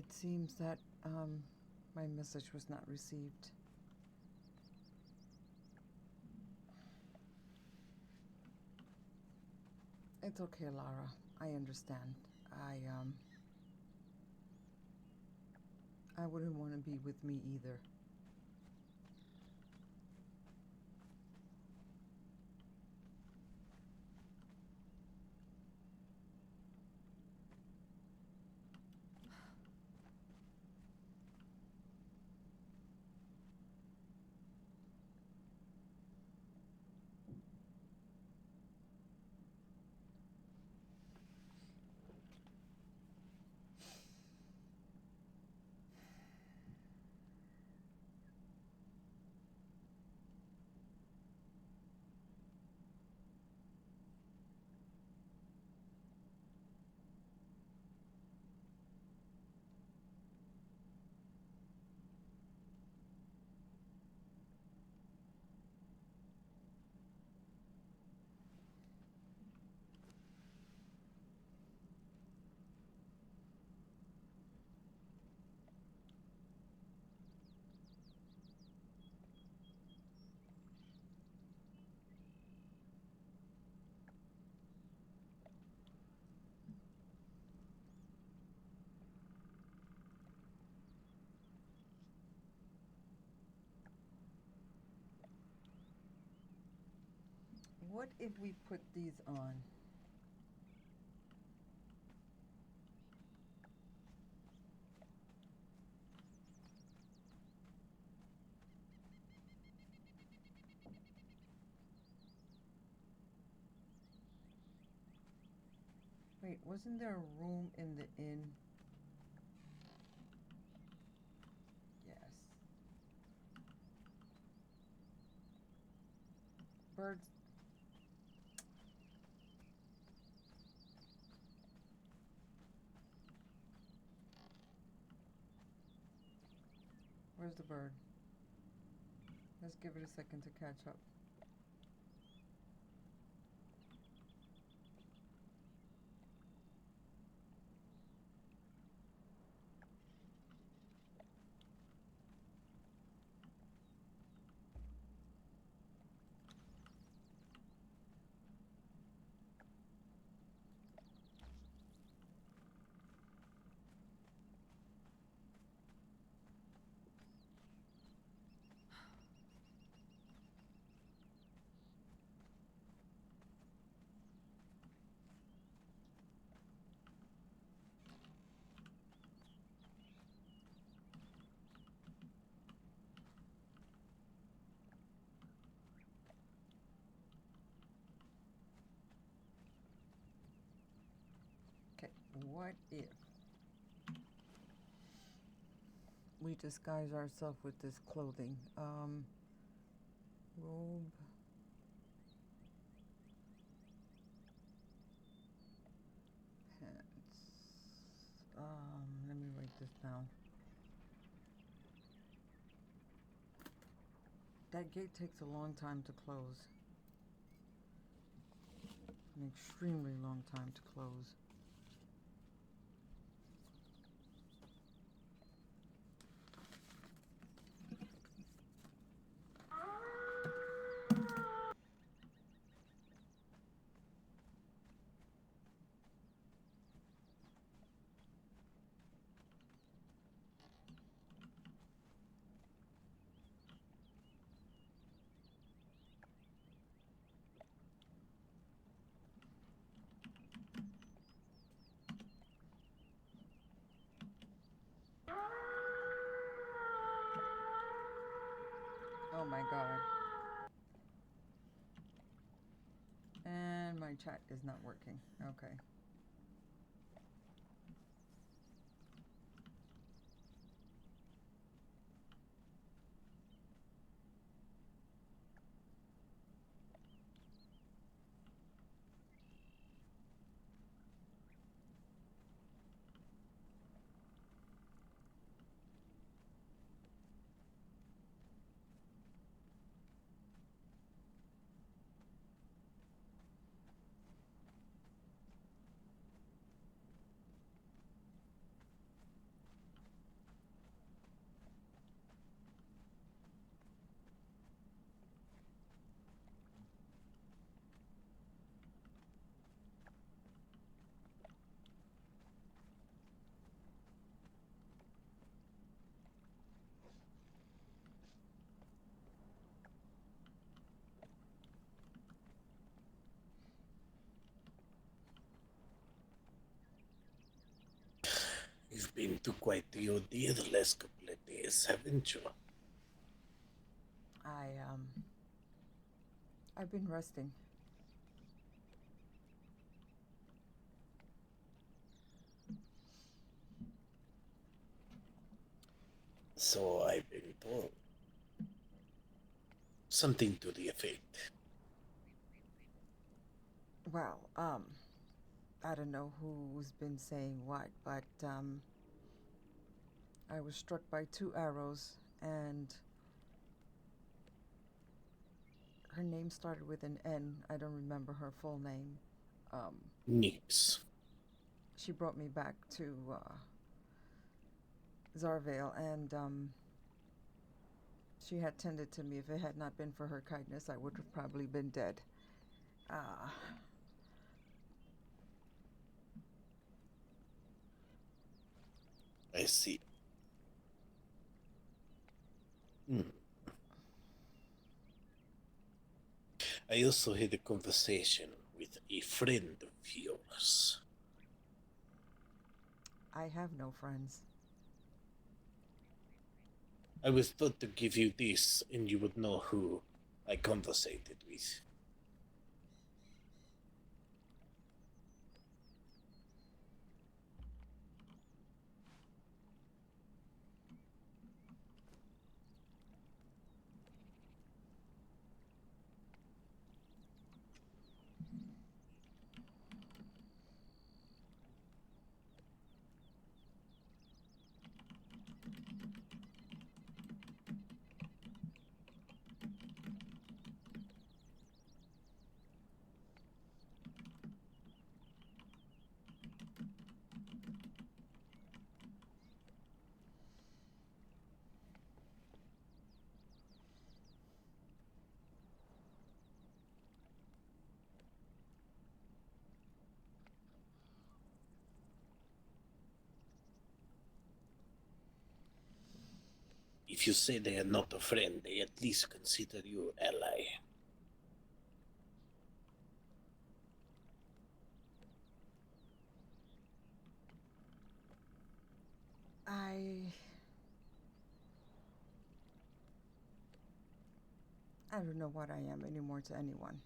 It seems that my message was not received. It's okay, Lara. I understand. I wouldn't want to be with me either. What if we put these on? Wait, wasn't there a room in the inn? Yes. Birds. Where's the bird? Let's give it a second to catch up. Okay, what if we disguise ourselves with this clothing? Robe. Pants. Let me write this down. That gate takes a long time to close. An extremely long time to close. Oh my god. And my chat is not working. Okay. You've been to quite the ordeal the last couple of days, haven't you? I, I've been resting. So I've been told. Something to the effect. Well, I don't know who's been saying what, but, I was struck by 2 arrows, and her name started with an N. I don't remember her full name. Um, Nix. she brought me back to Zarvale, and she had tended to me. If it had not been for her kindness, I would have probably been dead. Ah, I see. Hmm. I also had a conversation with a friend of yours. I have no friends. I was thought to give you this, and you would know who I conversated with. If you say they are not a friend, they at least consider you ally. I. I don't know what I am anymore to anyone.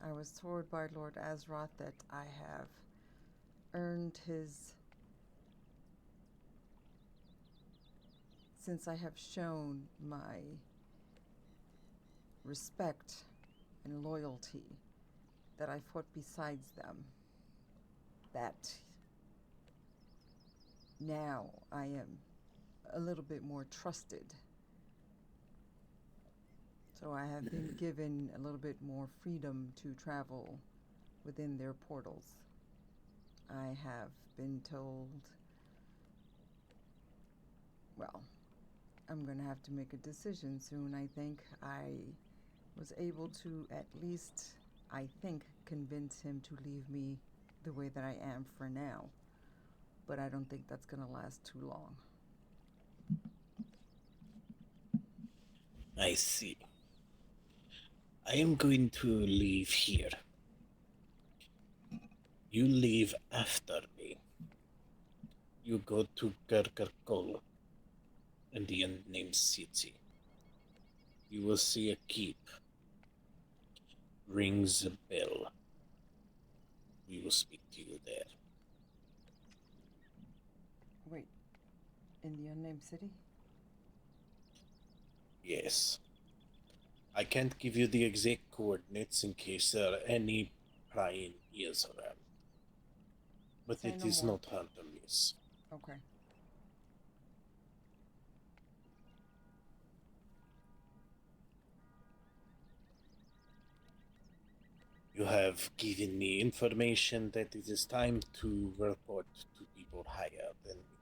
I was told by Lord Azroth that I have earned his. Since I have shown my respect and loyalty, that I fought besides them, that now I am a little bit more trusted. So I have been given a little bit more freedom to travel within their portals. I have been told, well, I'm going to have to make a decision soon. I think I was able to at least, I think, convince him to leave me the way that I am for now. But I don't think that's going to last too long. I see. I am going to leave here. You leave after me. You go to Gargarkol in the unnamed city. You will see a keep. Rings a bell. We will speak to you there. Wait, in the unnamed city? Yes. I can't give you the exact coordinates in case there are any prying ears around. But Say it no is more. not hard to miss. Okay. You have given me information that it is time to report to people higher than me.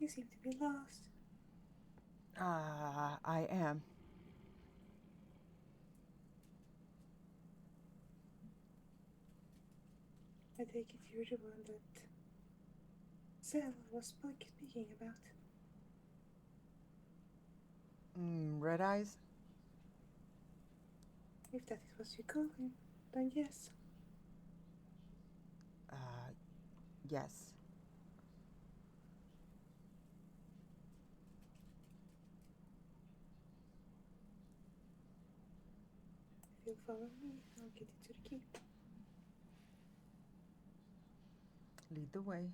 You seem to be lost. I am. I take it you're the one that Zel was speaking about. Red Eyes? If that is what you call him, then yes. Yes. If you'll follow me, I'll get you to the keep. Lead the way.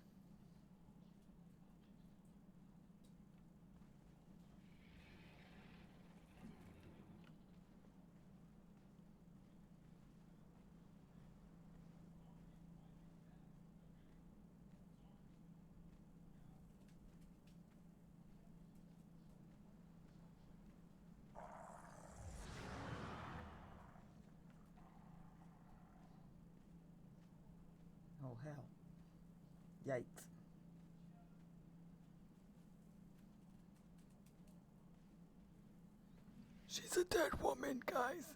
Oh, hell. Yikes. She's a dead woman, guys.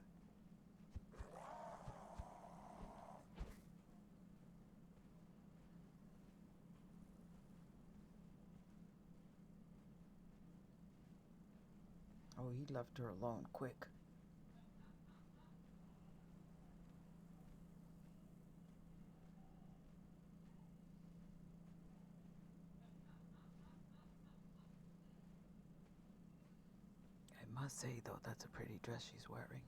Oh, he left her alone quick. I must say, though, that's a pretty dress she's wearing.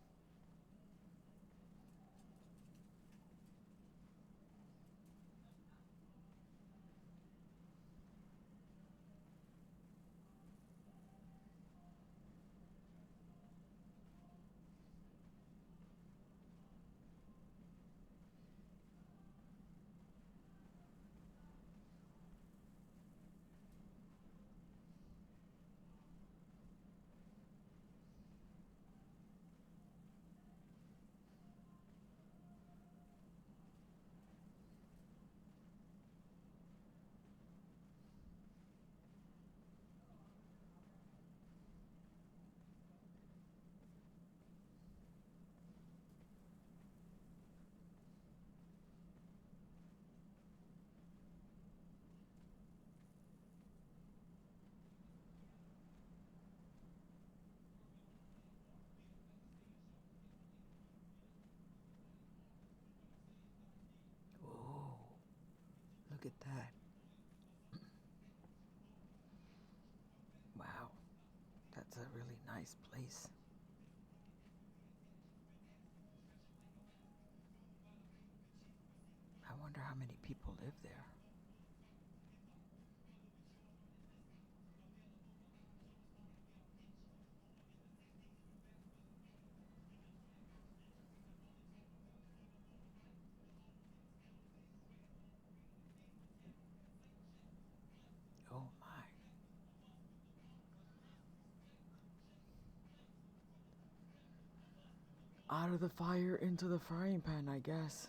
Oh, look at that. Wow, that's a really nice place. I wonder how many people live there. Oh my. Out of the fire into the frying pan, I guess.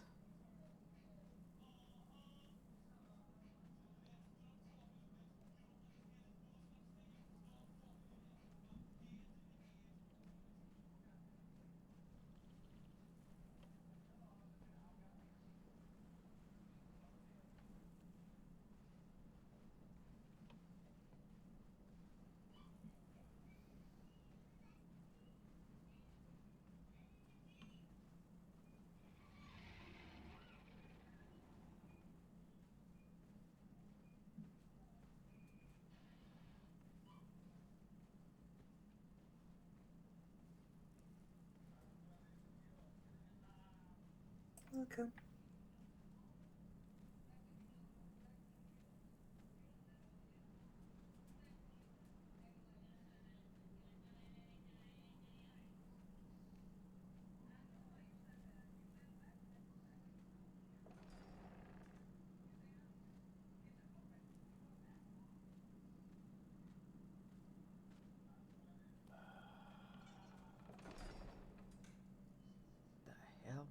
Welcome. The hell?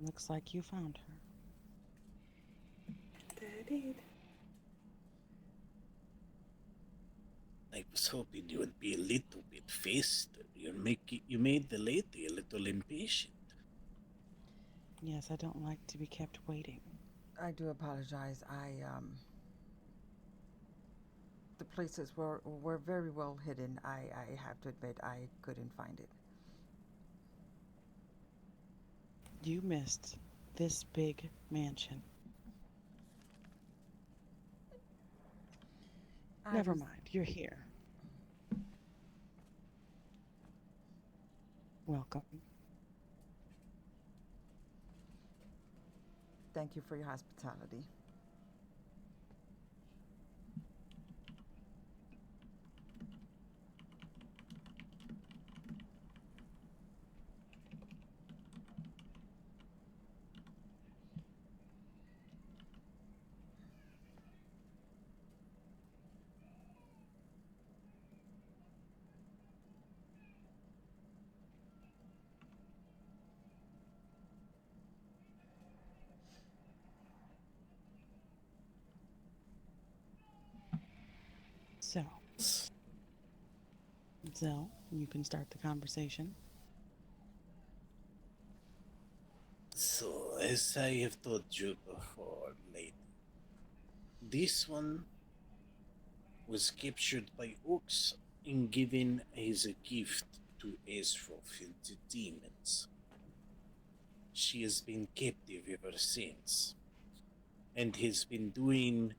Looks like you found her. I did. I was hoping you would be a little bit faster. You made the lady a little impatient. Yes, I don't like to be kept waiting. I do apologize. The places were very well hidden. I have to admit I couldn't find it. You missed this big mansion. Never mind, you're here. Welcome. Thank you for your hospitality. So, Zell, you can start the conversation. So, as I have told you before, lady, this one was captured by orcs and given as a gift to Ezroth and the demons. She has been captive ever since, and has been doing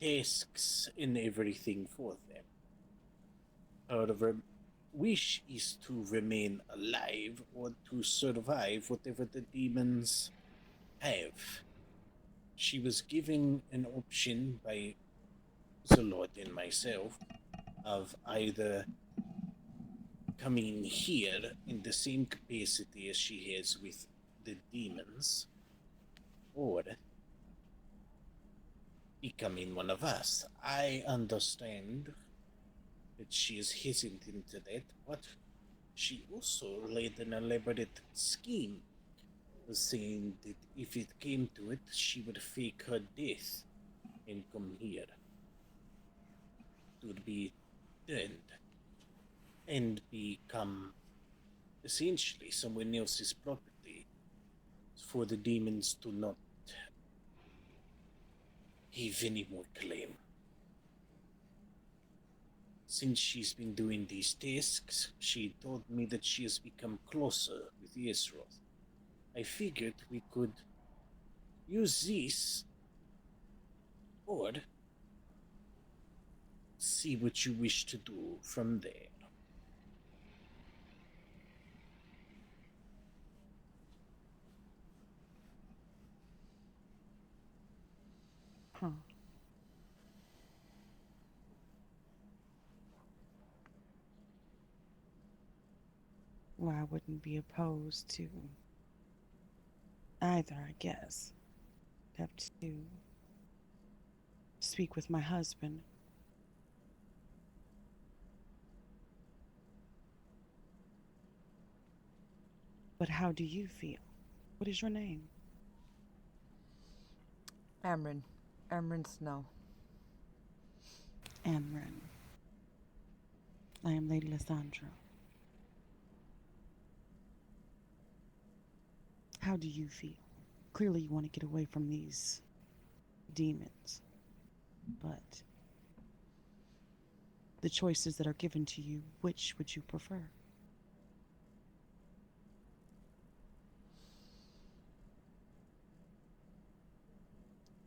tasks and everything for them. Her wish is to remain alive or to survive whatever the demons have. She was given an option by the Lord and myself of either coming here in the same capacity as she has with the demons, or becoming one of us. I understand that she is hesitant to that, but she also laid an elaborate scheme, saying that if it came to it, she would fake her death and come here to be turned and become essentially someone else's property for the demons to not have any more claim. Since she's been doing these tasks, she told me that she has become closer with Ezroth. I figured we could use this, or see what you wish to do from there. Huh. Well, I wouldn't be opposed to either, I guess. Have to speak with my husband. But how do you feel? What is your name? Amrin. Amrin Snow. Amrin. I am Lady Lysandra. How do you feel? Clearly you want to get away from these demons. But the choices that are given to you, which would you prefer?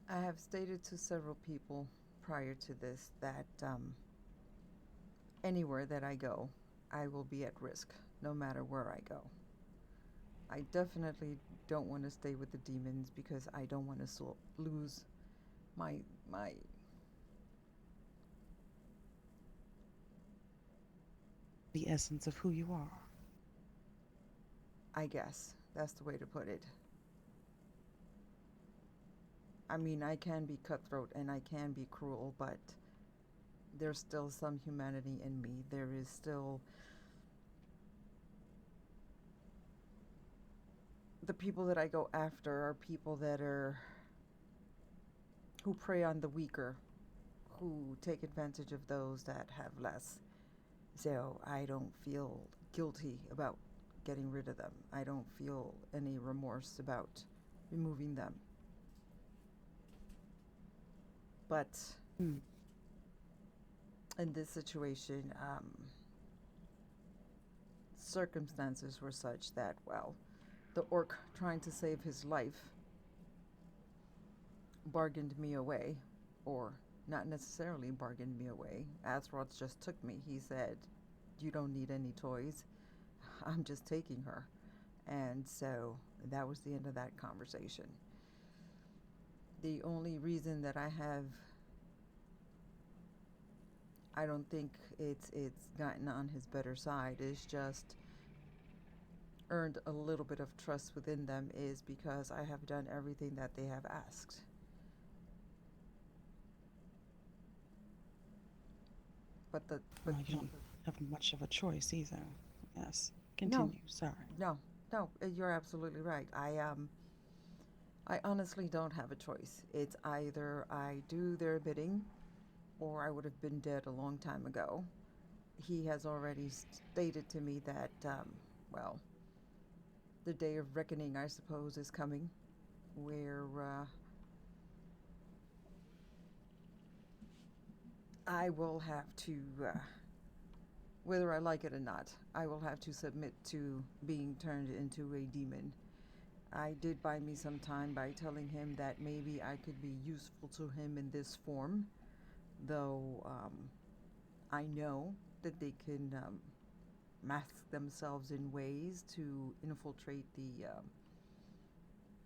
I have stated to several people prior to this that anywhere that I go, I will be at risk, no matter where I go. I definitely don't want to stay with the demons because I don't want to lose my The essence of who you are. I guess that's the way to put it. I mean, I can be cutthroat and I can be cruel, but there's still some humanity in me. There is still the people that I go after are people that are who prey on the weaker, who take advantage of those that have less. So I don't feel guilty about getting rid of them. I don't feel any remorse about removing them. But Hmm. in this situation, circumstances were such that, well, the orc trying to save his life bargained me away, or not necessarily bargained me away. Athroth just took me. He said, "You don't need any toys. I'm just taking her." And so that was the end of that conversation. The only reason that I don't think it's gotten on his better side is just earned a little bit of trust within them is because I have done everything that they have asked. But Well, you don't have much of a choice either. Yes. no, Continue. Sorry. no, no, you're absolutely right. I honestly don't have a choice. It's either I do their bidding or I would have been dead a long time ago. He has already stated to me that, well, the day of reckoning, I suppose, is coming, where I will have to, whether I like it or not, I will have to submit to being turned into a demon. I did buy me some time by telling him that maybe I could be useful to him in this form, though I know that they can mask themselves in ways to infiltrate the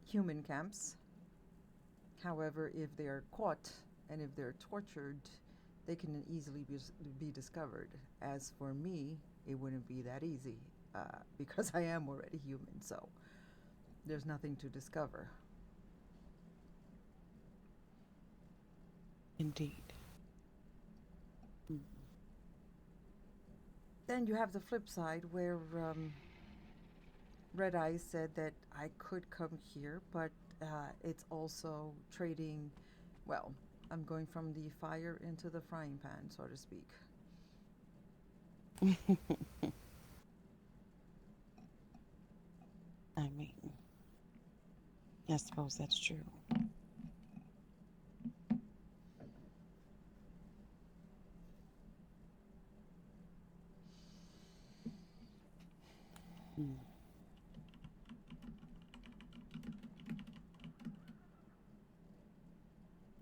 human camps. However, if they are caught and if they're tortured, they can easily be discovered. As for me, it wouldn't be that easy because I am already human, so there's nothing to discover. Indeed. Then you have the flip side where Red Eye said that I could come here, but it's also trading, well, I'm going from the fire into the frying pan, so to speak. I mean, I suppose that's true. Hmm.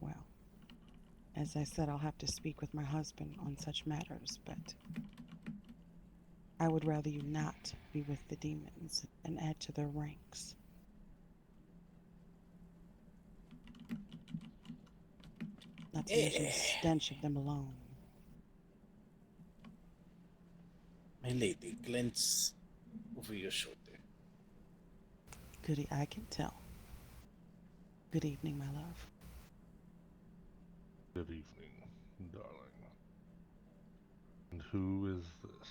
Well, as I said, I'll have to speak with my husband on such matters, but I would rather you not be with the demons and add to their ranks. Not to mention the stench of them alone. My lady, glance over your shoulder. I can tell. Good evening, my love. Good evening, darling. And who is this?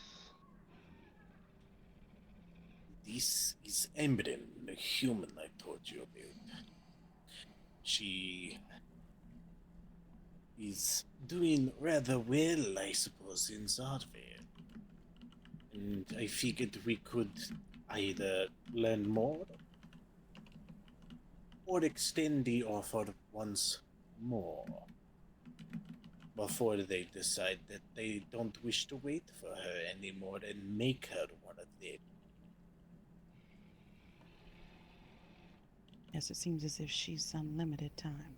This is Amrin, the human I told you about. She is doing rather well, I suppose, in Zarvir. And I figured we could either learn more or extend the offer once more before they decide that they don't wish to wait for her anymore and make her one of them. Yes, it seems as if she's unlimited time.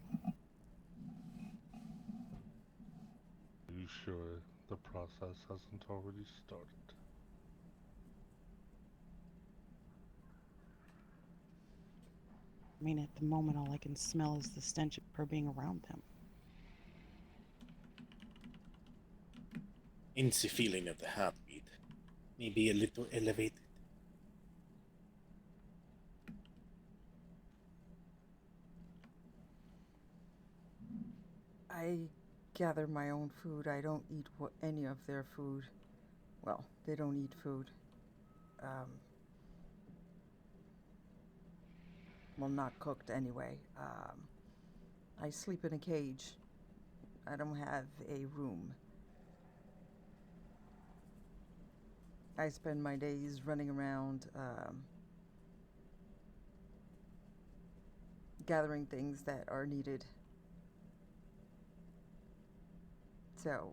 Are you sure the process hasn't already started? I mean, at the moment, all I can smell is the stench of her being around them. It's the feeling of the heartbeat. Maybe a little elevated. I gather my own food. I don't eat any of their food. Well, they don't eat food. Um, Well, not cooked anyway. I sleep in a cage. I don't have a room. I spend my days running around, gathering things that are needed. So,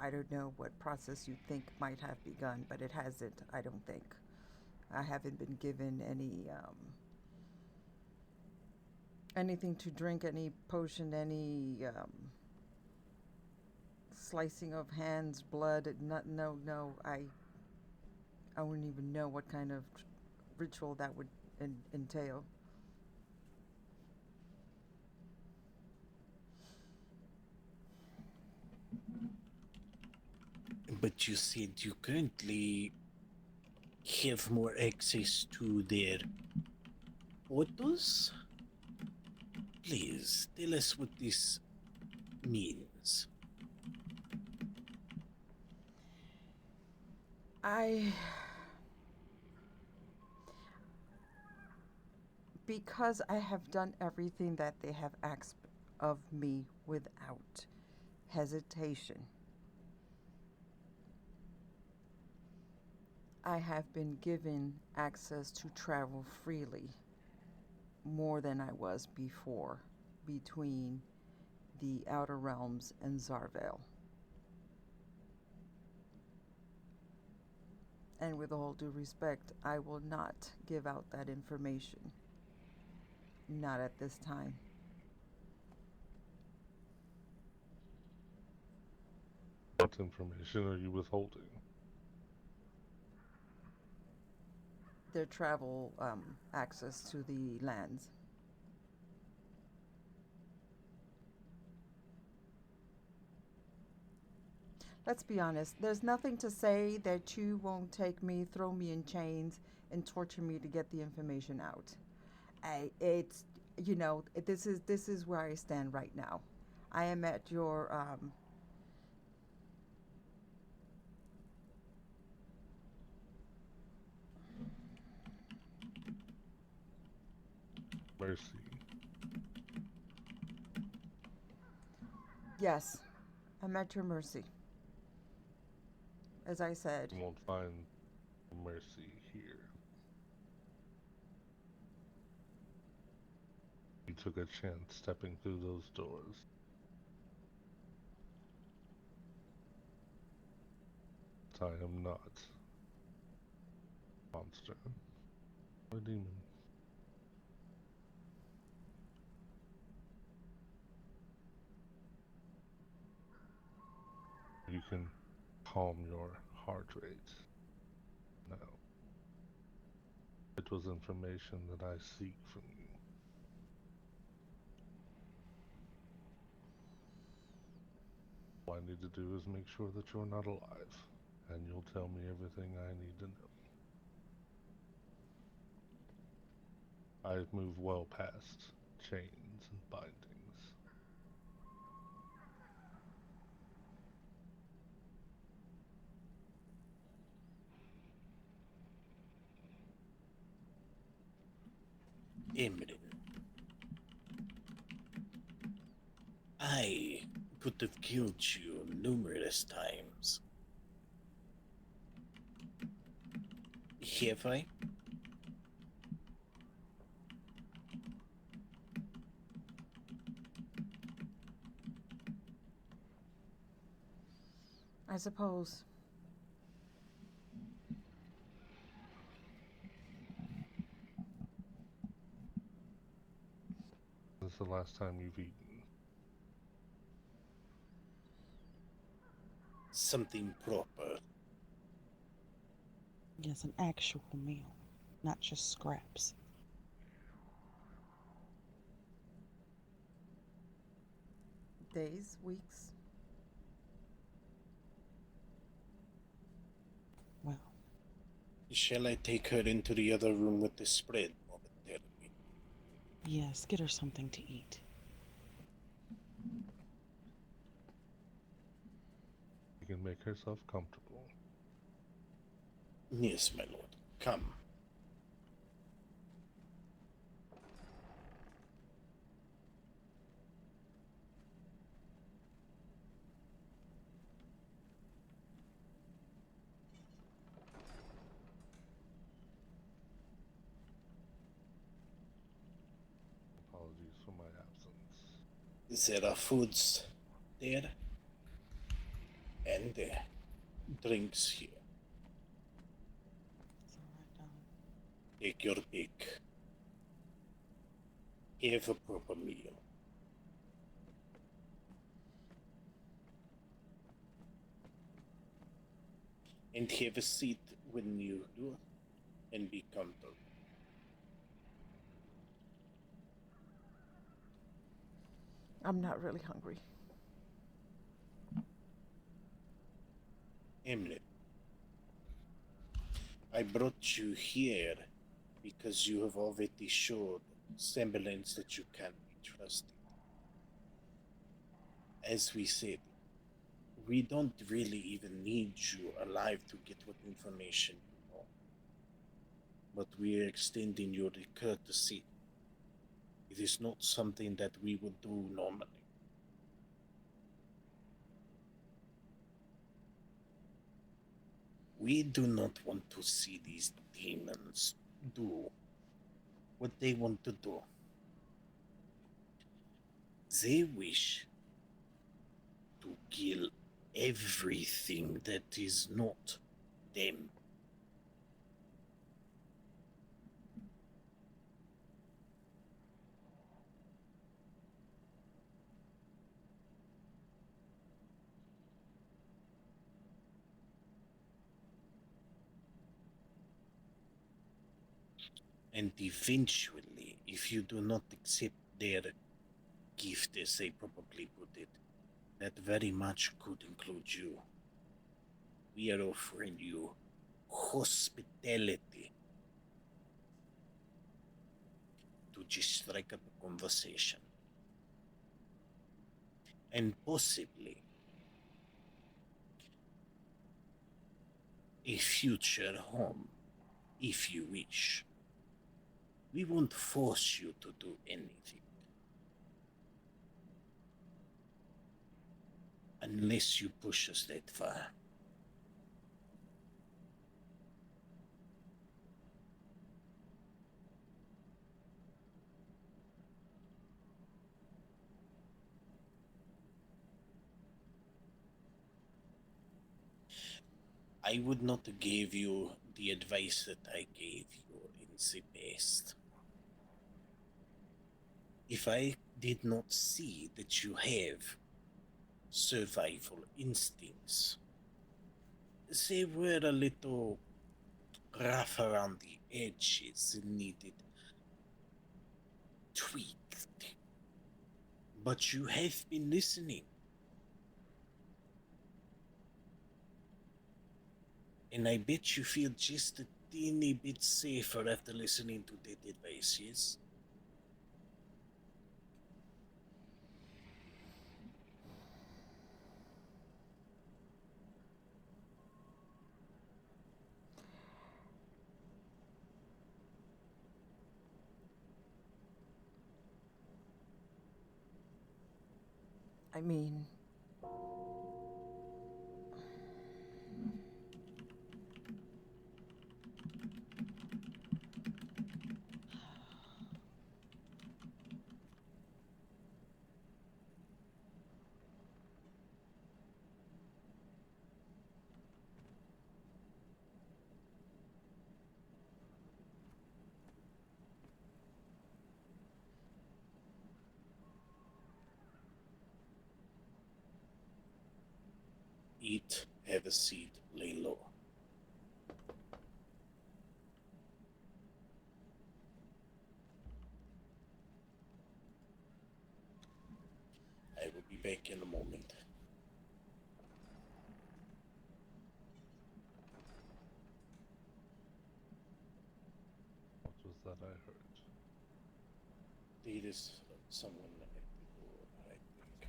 I don't know what process you think might have begun, but it hasn't, I don't think. I haven't been given anything to drink, any potion, any slicing of hands, blood. No. I wouldn't even know what kind of ritual that would entail. But you said you currently have more access to their photos? Please, tell us what this means. Because I have done everything that they have asked of me without hesitation, I have been given access to travel freely more than I was before between the Outer Realms and Zarvale. And with all due respect, I will not give out that information. Not at this time. What information are you withholding? Their travel access to the lands. Let's be honest, there's nothing to say that you won't take me, throw me in chains, and torture me to get the information out. It's, this is where I stand right now. I am at your Mercy. yes, I'm at your mercy. As I said, You won't find mercy here. You took a chance stepping through those doors. I am not a monster or demon. You can calm your heart rate. No. It was information that I seek from you. All I need to do is make sure that you're not alive, and you'll tell me everything I need to know. I've moved well past chains and bindings. Amrin, I could have killed you numerous times. Have I? I suppose. This is the last time you've eaten. Something proper. Yes, an actual meal, not just scraps. Days, weeks. Well, Shall I take her into the other room with the spread momentarily? yes, get her something to eat. You can make herself comfortable. Yes, my lord. Come. There are foods there and drinks here. So I don't. Take your pick. Have a proper meal. And have a seat when you do, and be comfortable. I'm not really hungry. Amrin, I brought you here because you have already showed semblance that you can be trusted. As we said, we don't really even need you alive to get what information you know. But we are extending your courtesy. It is not something that we would do normally. We do not want to see these demons do what they want to do. They wish to kill everything that is not them. And eventually, if you do not accept their gift, as they probably put it, that very much could include you. We are offering you hospitality to just strike up a conversation. And possibly a future home, if you wish. We won't force you to do anything. Unless you push us that far. I would not give you the advice that I gave you in the past. If I did not see that you have survival instincts, they were a little rough around the edges and needed tweaked. But you have been listening. And I bet you feel just a teeny bit safer after listening to that advice, yes? I mean, Eat, have a seat, lay low. I will be back in a moment. What was that I heard? There is someone at the door, I think.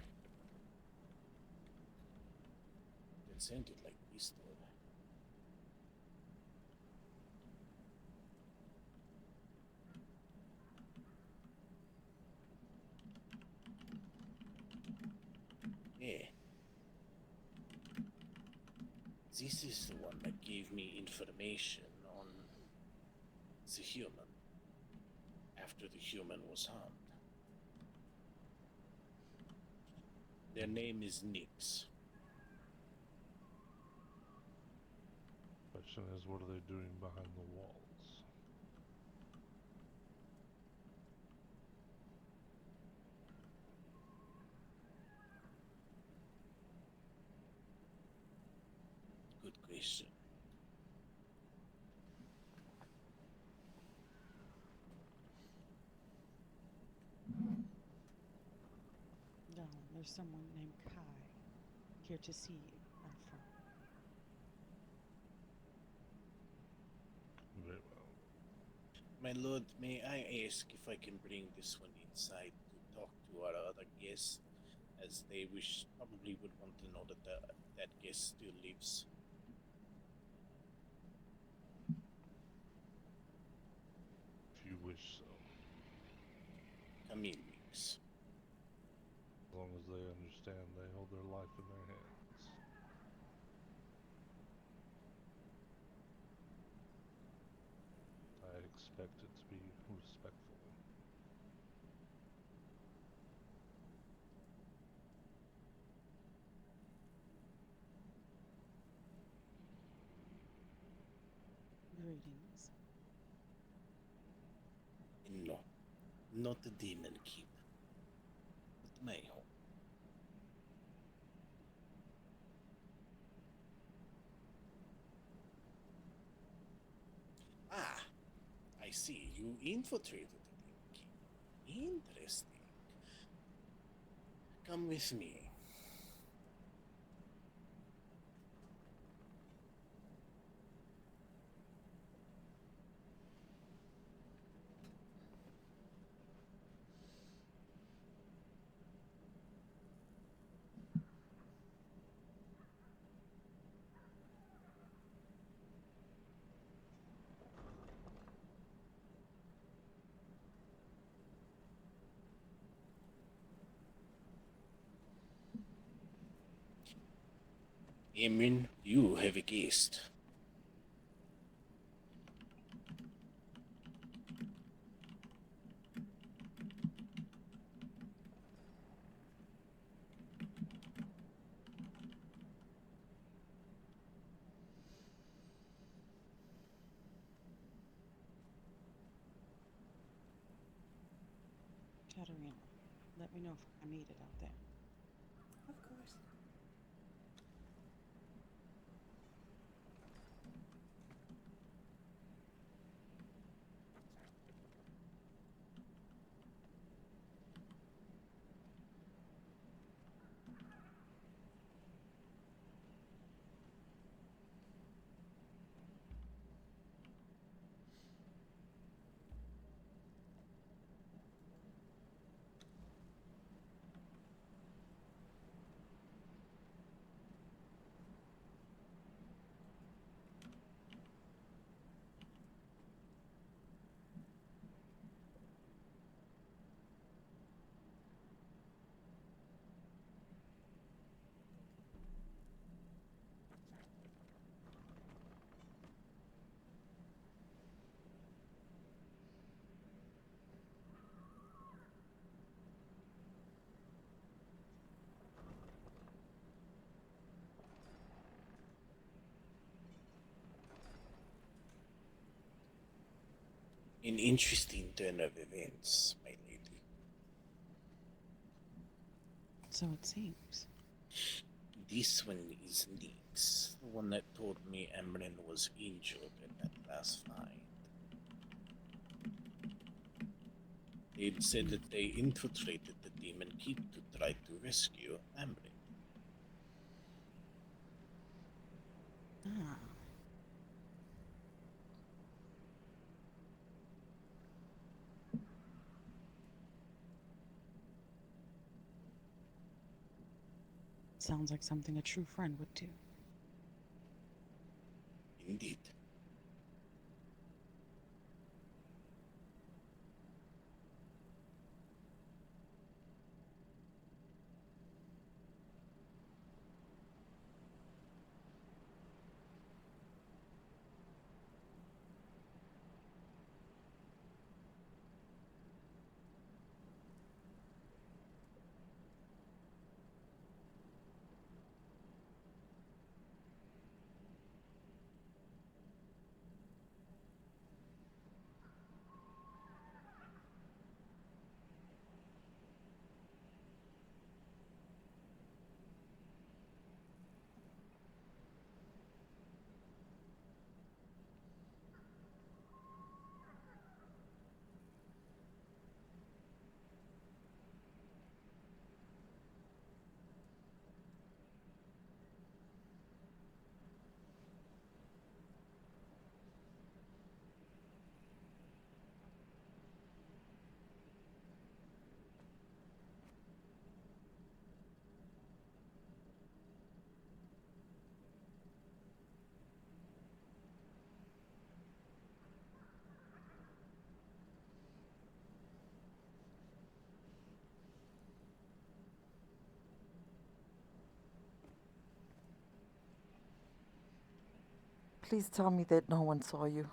It sounded like this door. Yeah. This is the one that gave me information on the human after the human was harmed. Their name is Nyx. Question is, what are they doing behind the walls? Good question. Darling, there's someone named Kai here to see you, our friend. Very well. My lord, may I ask if I can bring this one inside to talk to our other guest, as they probably would want to know that that guest still lives. If you wish so. Come in, Nyx. As long as they understand they hold their life in their hands. I expect it to be respectful. Greetings. No, not the demon keep, but my home. Ah, I see. You infiltrated the demon keep. Interesting. Come with me. Amrin, you have a guest. Katerina, let me know if I need it out there. Of course. An interesting turn of events, my lady. So it seems. This one is Nyx, the one that told me Amrin was injured in that last fight. They'd said that they infiltrated the demon keep to try to rescue Amrin. Ah. Sounds like something a true friend would do. Indeed. Please tell me that no one saw you.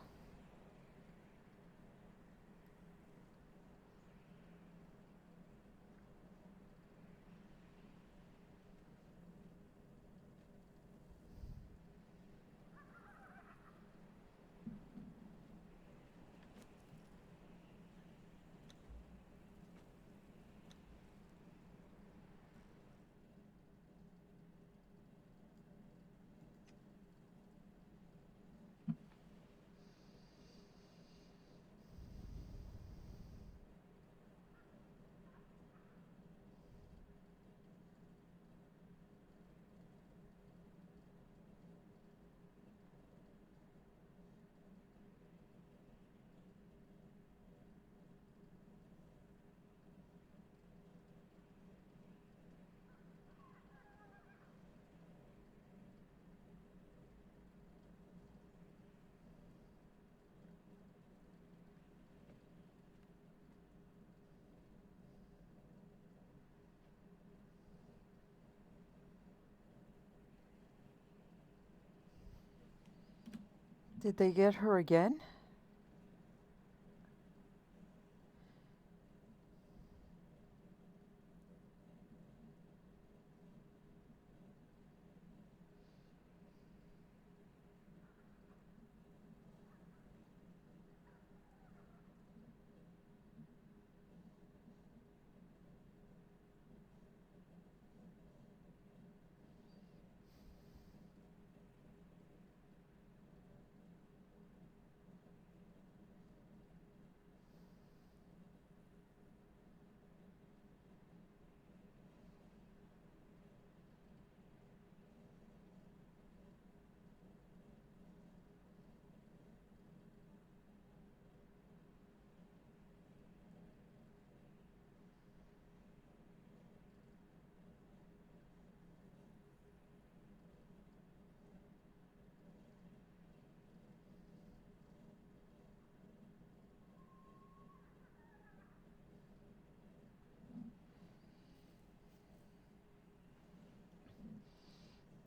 Did they get her again?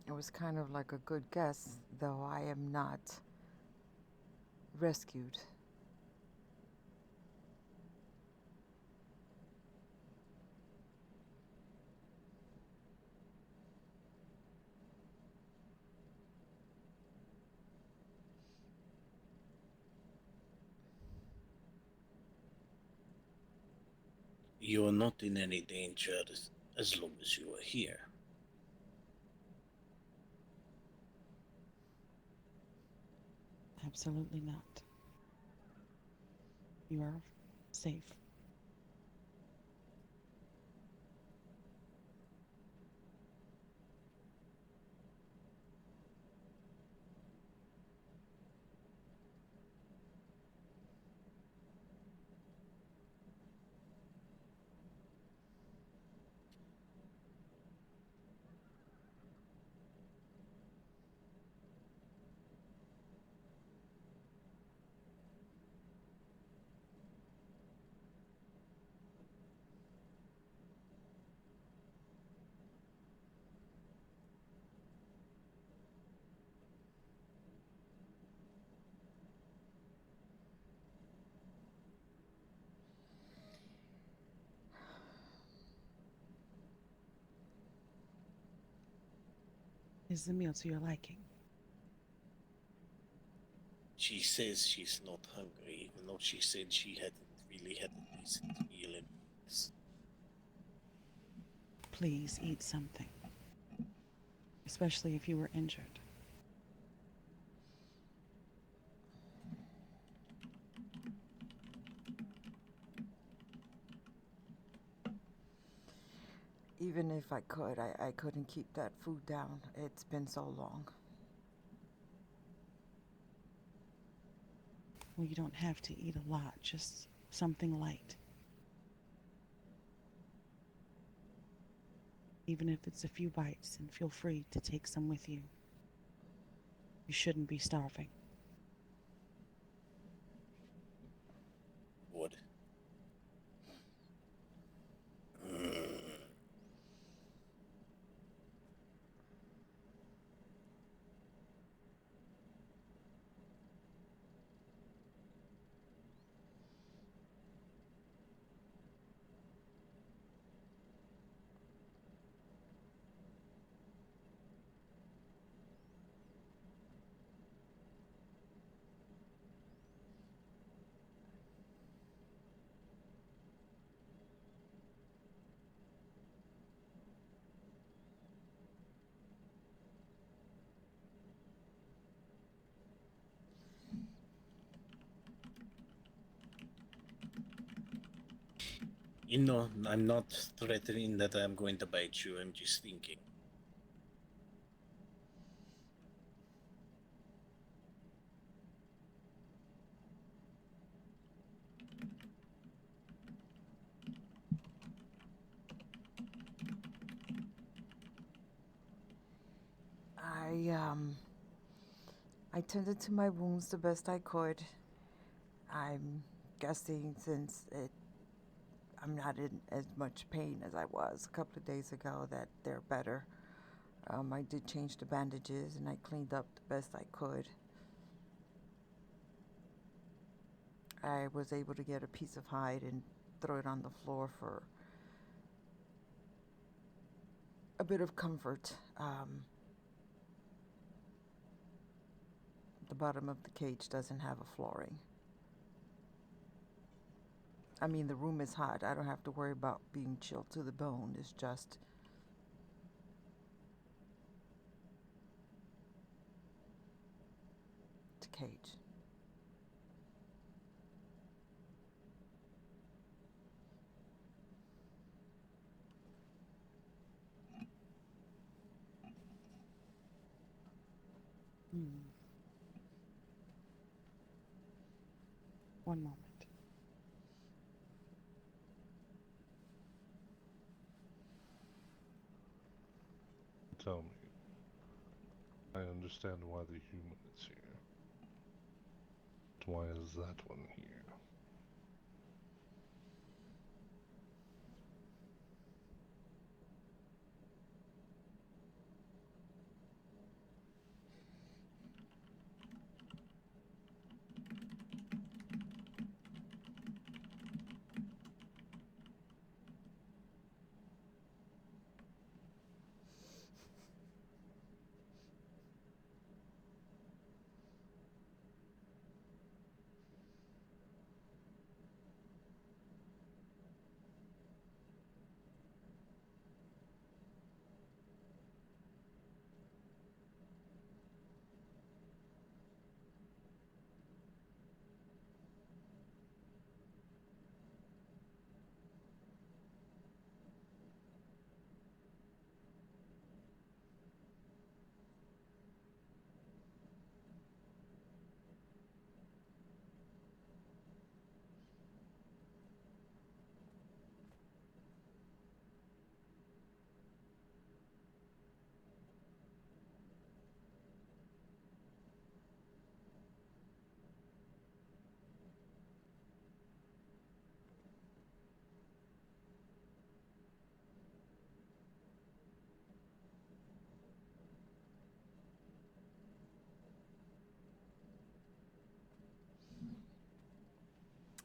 It was kind of like a good guess, though I am not rescued. You're not in any danger as long as you are here. Absolutely not. You are safe. Is the meal to your liking? She says she's not hungry, even though she said she hadn't really had a decent meal in months. Please eat something, especially if you were injured. Even if I could, I couldn't keep that food down. It's been so long. Well, you don't have to eat a lot, just something light. Even if it's a few bites, and feel free to take some with you. You shouldn't be starving. What? You know, I'm not threatening that I'm going to bite you. I'm just thinking. I I tended to my wounds the best I could. I'm guessing since I'm not in as much pain as I was a couple of days ago that they're better. I did change the bandages and I cleaned up the best I could. I was able to get a piece of hide and throw it on the floor for a bit of comfort. The bottom of the cage doesn't have a flooring. I mean, the room is hot. I don't have to worry about being chilled to the bone. It's just the cage. Hmm. One moment. Tell me. I understand why the human is here. Why is that one here?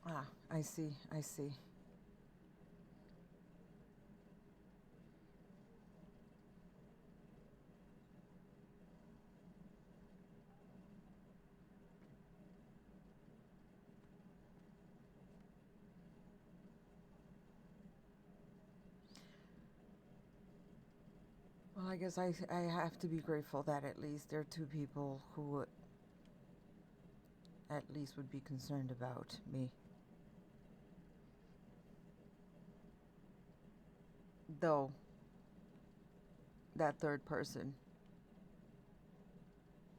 Ah, I see, I see. Well, I guess I have to be grateful that at least there are two people who at least would be concerned about me. Though, that third person,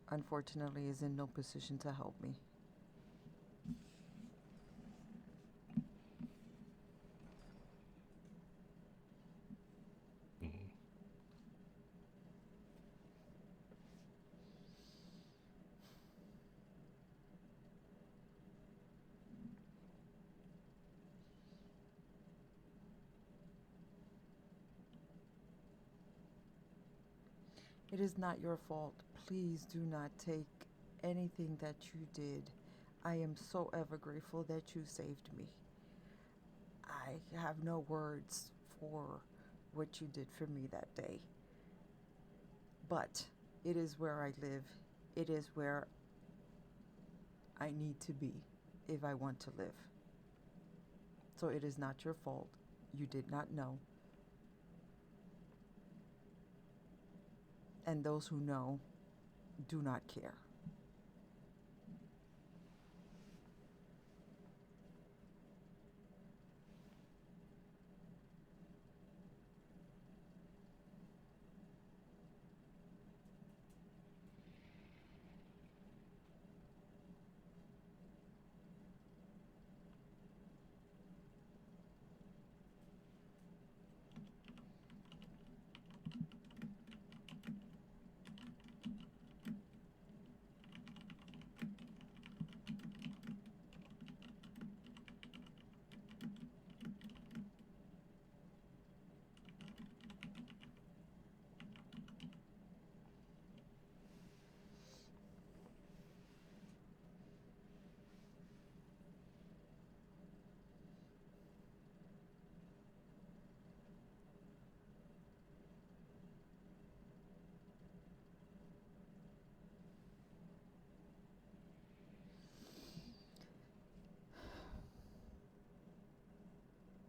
unfortunately, is in no position to help me. Mhm. It is not your fault. Please do not take anything that you did. I am so ever grateful that you saved me. I have no words for what you did for me that day. But it is where I live. It is where I need to be if I want to live. So it is not your fault. You did not know. And those who know do not care.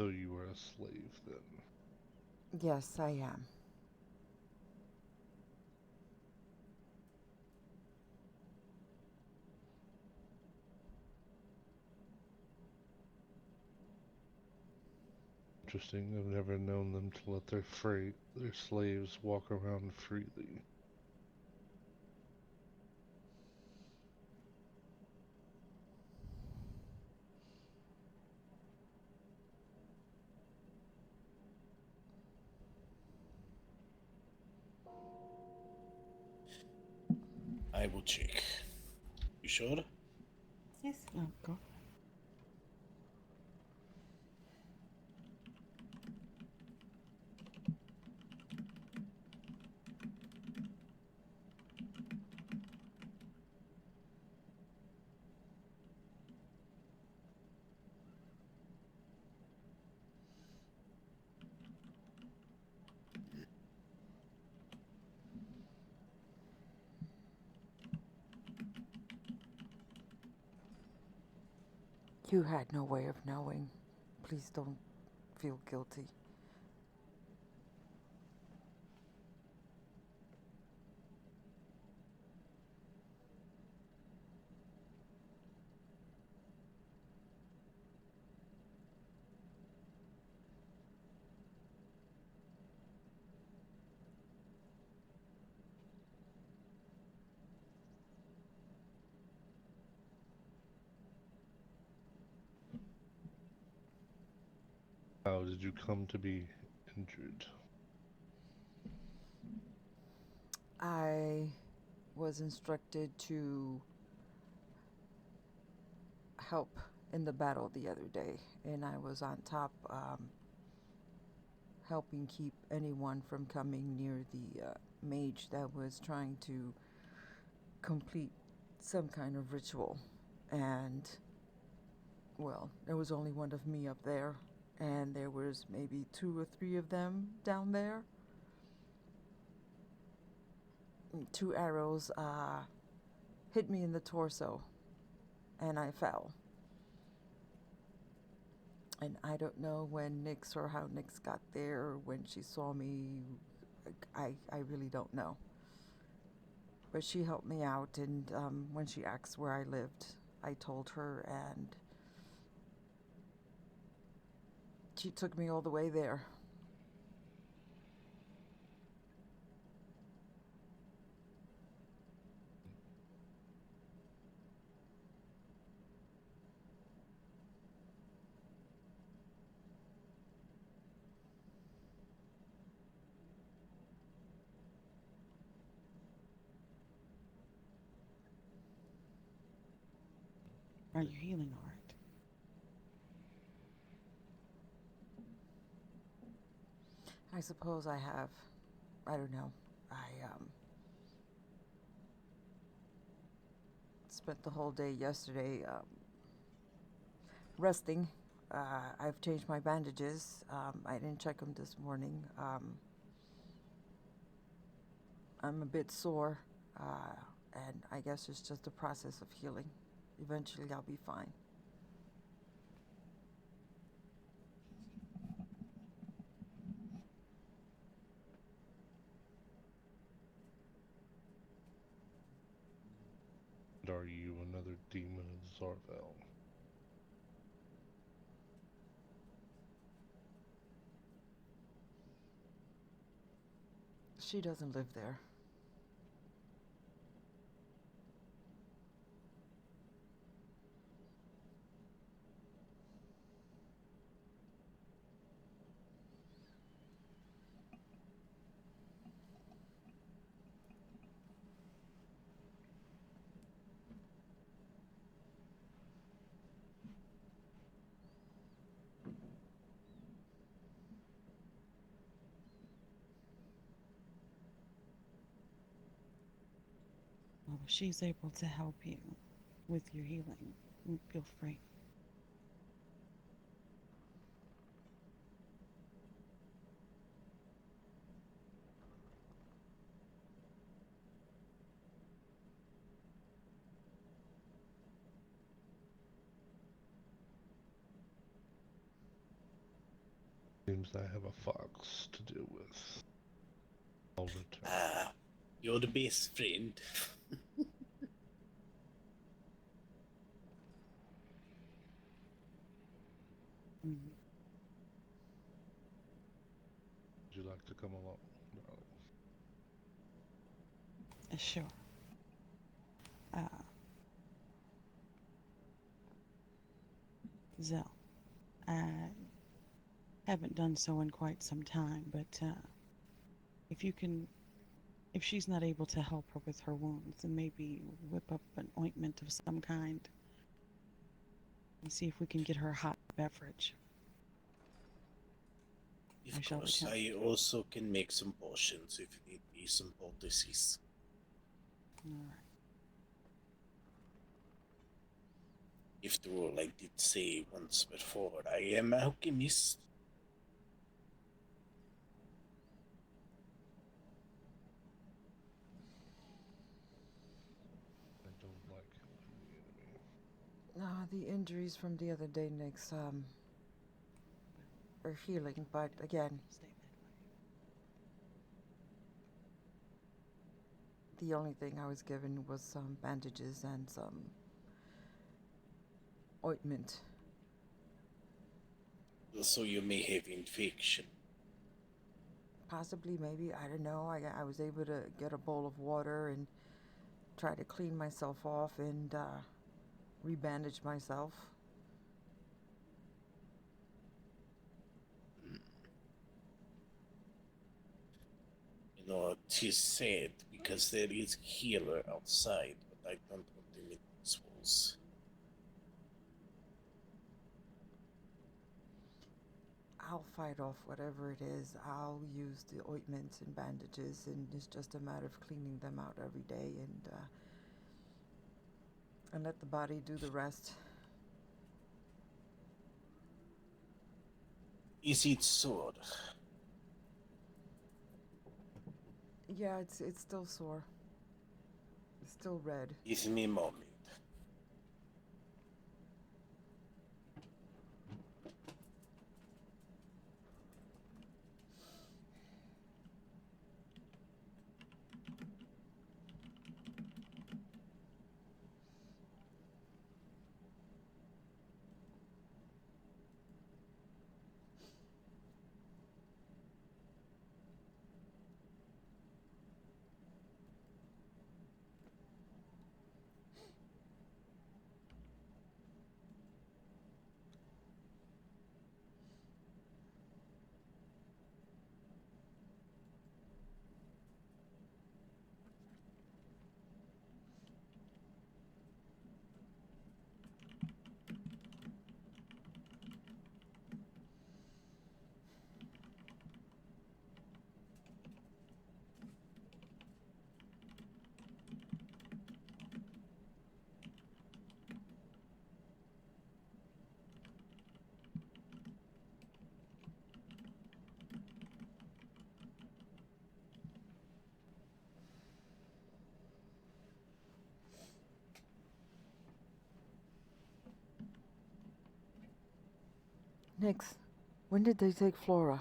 So you were a slave then? Yes, I am. Interesting. I've never known them to let their slaves walk around freely. I will check. You sure? Yes. Oh, go. You had no way of knowing. Please don't feel guilty. How did you come to be injured? I was instructed to help in the battle the other day, and I was on top helping keep anyone from coming near the mage that was trying to complete some kind of ritual. And, well, there was only one of me up there, and there was maybe 2 or 3 of them down there. 2 arrows hit me in the torso, and I fell. And I don't know when Nyx or how Nyx got there, or when she saw me. I really don't know. But she helped me out, and when she asked where I lived, I told her, and she took me all the way there. Are you healing all right? I suppose I have. I don't know. I spent the whole day yesterday resting. I've changed my bandages. I didn't check them this morning. I'm a bit sore, and I guess it's just a process of healing. Eventually, I'll be fine. And are you another demon of Zarvel? She doesn't live there. Well, if she's able to help you with your healing, feel free. Seems I have a fox to deal with. I'll return. Ah, you're the best friend. Mhm. Would you like to come along, darling? Sure. Uh, Zell, I haven't done so in quite some time, but if you can, if she's not able to help her with her wounds, then maybe whip up an ointment of some kind and see if we can get her a hot beverage. I Of shall course, return. I also can make some potions if need be, some poultices. All right. After all, I did say once before, I am an alchemist. I don't like helping the enemy. The injuries from the other day, Nix, are healing, but again, Stay that way. the only thing I was given was some bandages and some ointment. So you may have infection. Possibly, maybe, I don't know. I was able to get a bowl of water and try to clean myself off and rebandage myself. You know, 'tis sad because there is a healer outside, but I don't want him in these walls. I'll fight off whatever it is. I'll use the ointments and bandages, and it's just a matter of cleaning them out every day and let the body do the rest. Is it sore? Yeah, it's still sore. It's still red. Give me a moment. Nix, when did they take Flora?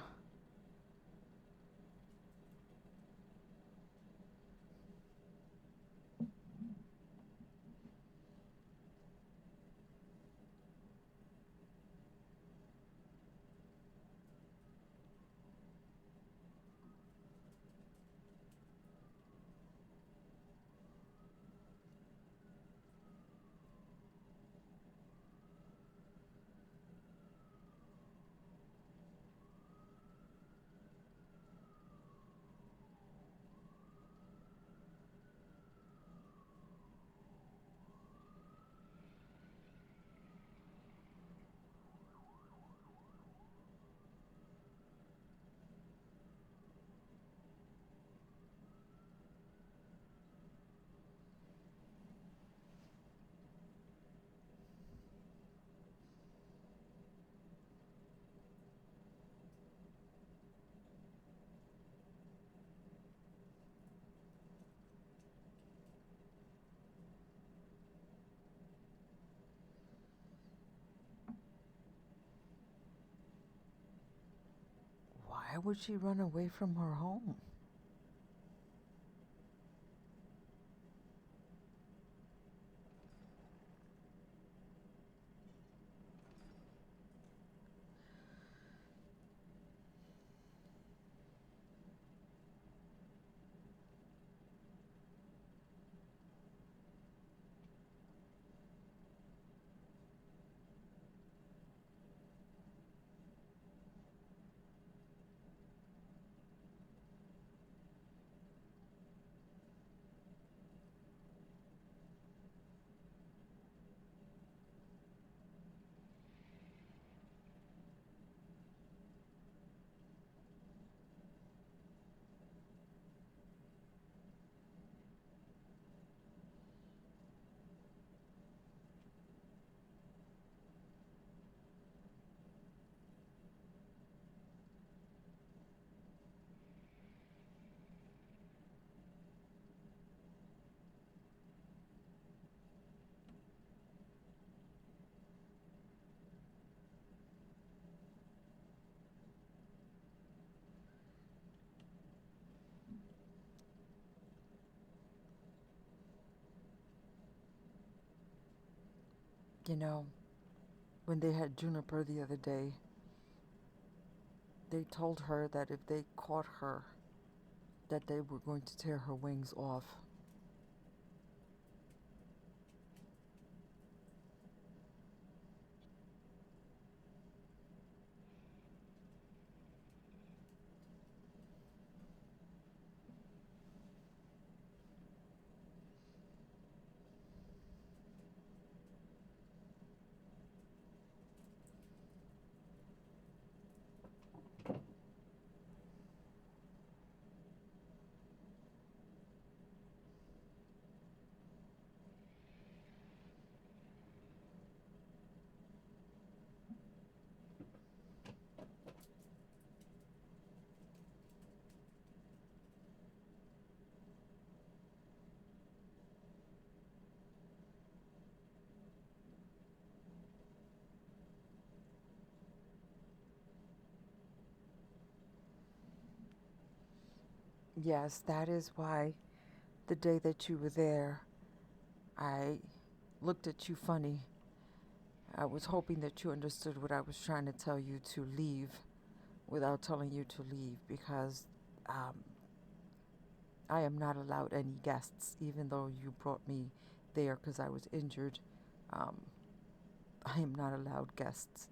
Why would she run away from her home? You know, when they had Juniper the other day, they told her that if they caught her, that they were going to tear her wings off. Yes, that is why the day that you were there, I looked at you funny. I was hoping that you understood what I was trying to tell you to leave without telling you to leave because um, I am not allowed any guests, even though you brought me there because I was injured. Um, I am not allowed guests.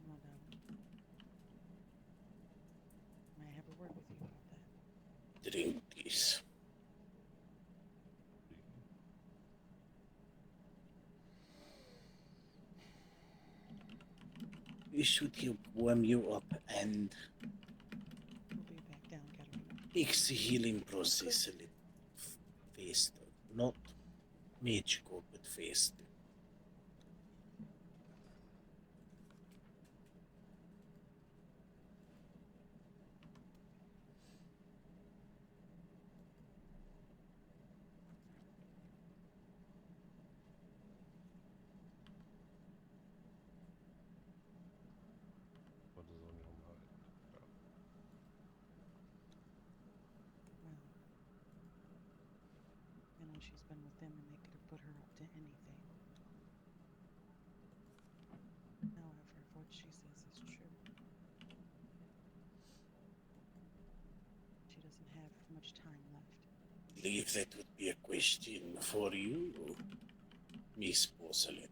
Come on, darling. May I have a word with you about that? Drink this. We should help warm you up and We'll be back down, Katerina. makes the healing process a little faster. Not magical, but faster. long she's been with them and they could have put her up to anything. However, if what she says is true, she doesn't have much time left. Believe that would be a question for you, Miss Porcelato.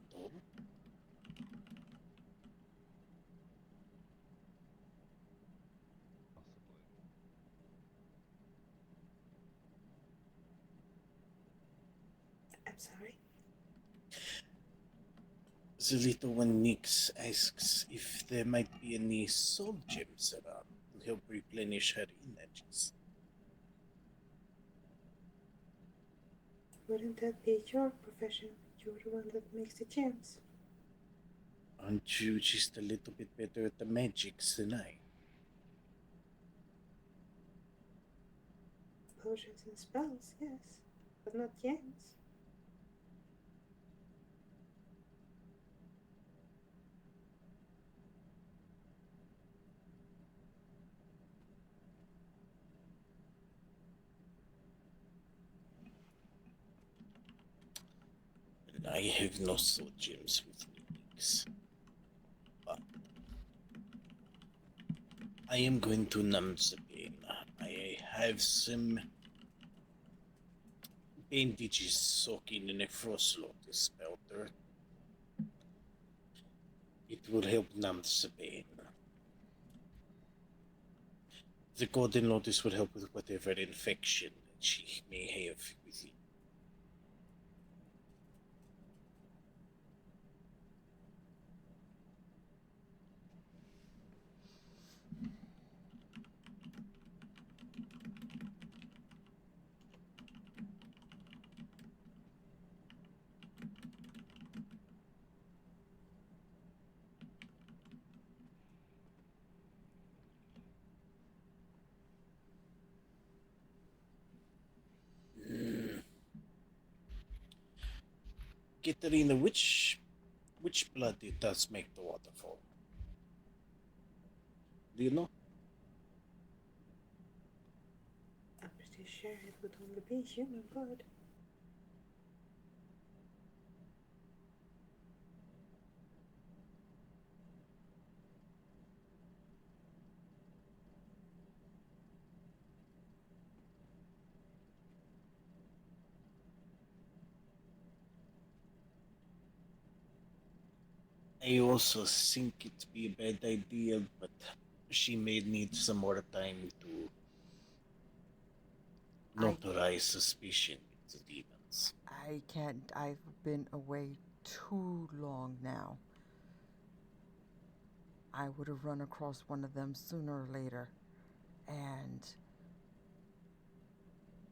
Possibly. I'm sorry. The little one Nix asks if there might be any soul gems around to help replenish her energies. Wouldn't that be your profession? You're the one that makes the gems. Aren't you just a little bit better at the magics than I? Potions and spells, yes, but not gems. I have no soul gems with me, Nix. But I am going to numb the pain. I have some bandages soaking in a frost lotus powder. It will help numb the pain. The golden lotus will help with whatever infection that she may have with it. Katerina, which blood it does make the waterfall? Do you know? I'm pretty sure it would only be human blood. I also think it'd be a bad idea, but she may need some more time to notarize suspicion with the demons. I can't. I've been away too long now. I would have run across one of them sooner or later. And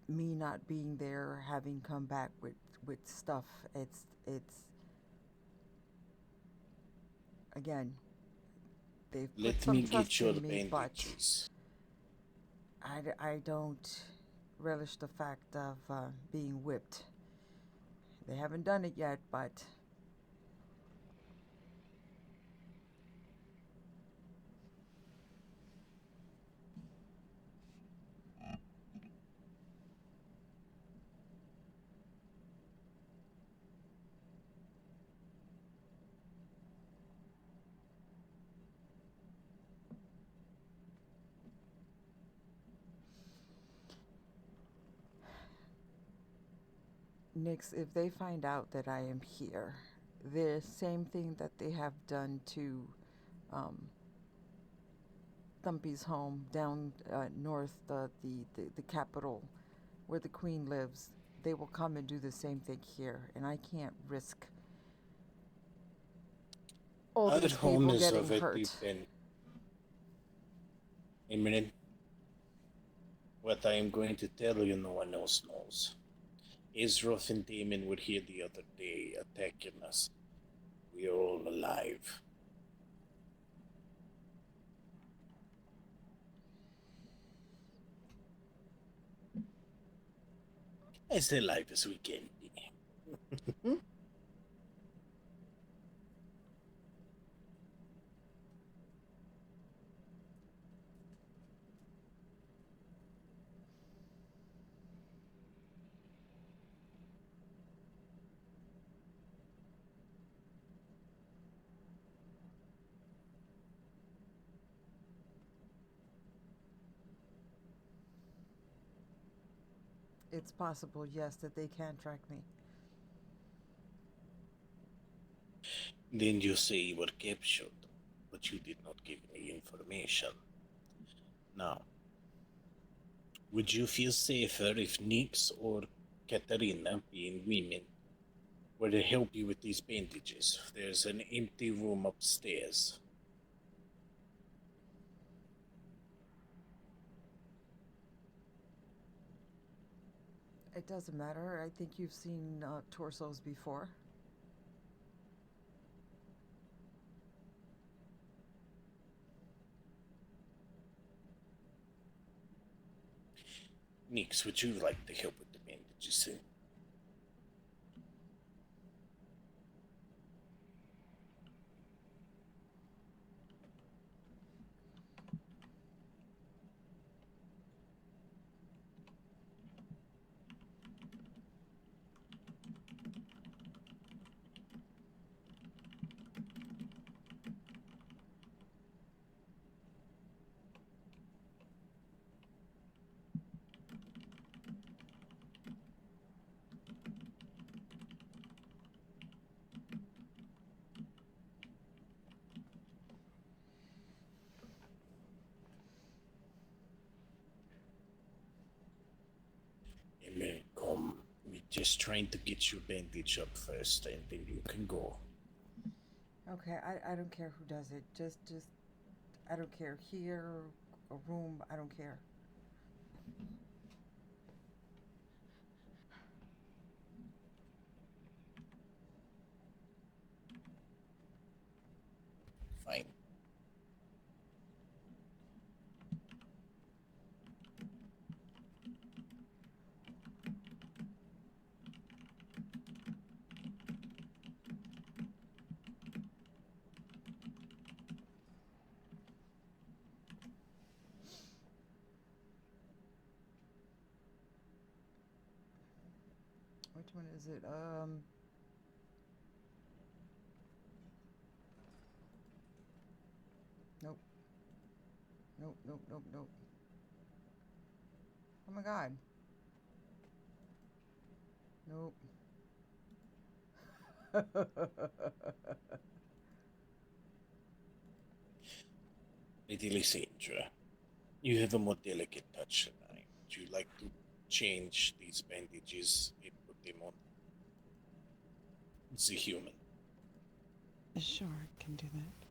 me not being there, having come back with stuff, it's again, they've put Let some me trust get your in me, but bandages. I don't relish the fact of being whipped. They haven't done it yet, but Nix, if they find out that I am here, the same thing that they have done to Thumpy's home down north, the capital where the queen lives, they will come and do the same thing here, and I can't risk all Our these home people has getting already hurt. been. Amrin, what I am going to tell you, no one else knows. Isroth and Damon were here the other day attacking us. We are all alive. As alive as we can be. it's possible, yes, that they can track me. Then you say you were captured, but you did not give any information. Now, would you feel safer if Nix or Katarina, being women, were to help you with these bandages? There's an empty room upstairs. It doesn't matter. I think you've seen torsos before. Nix, would you like to help with the bandages? Amrin, come. We're just trying to get your bandage up first, and then you can go. Okay, I don't care who does it. Just, I don't care. Here, a room, I don't care. Fine. Which one is it? Nope. Nope, nope, nope, nope. Oh my god. Nope. Lady Lysandra, you have a more delicate touch than I. Would you like to change these bandages and put them on the human? Sure, I can do that.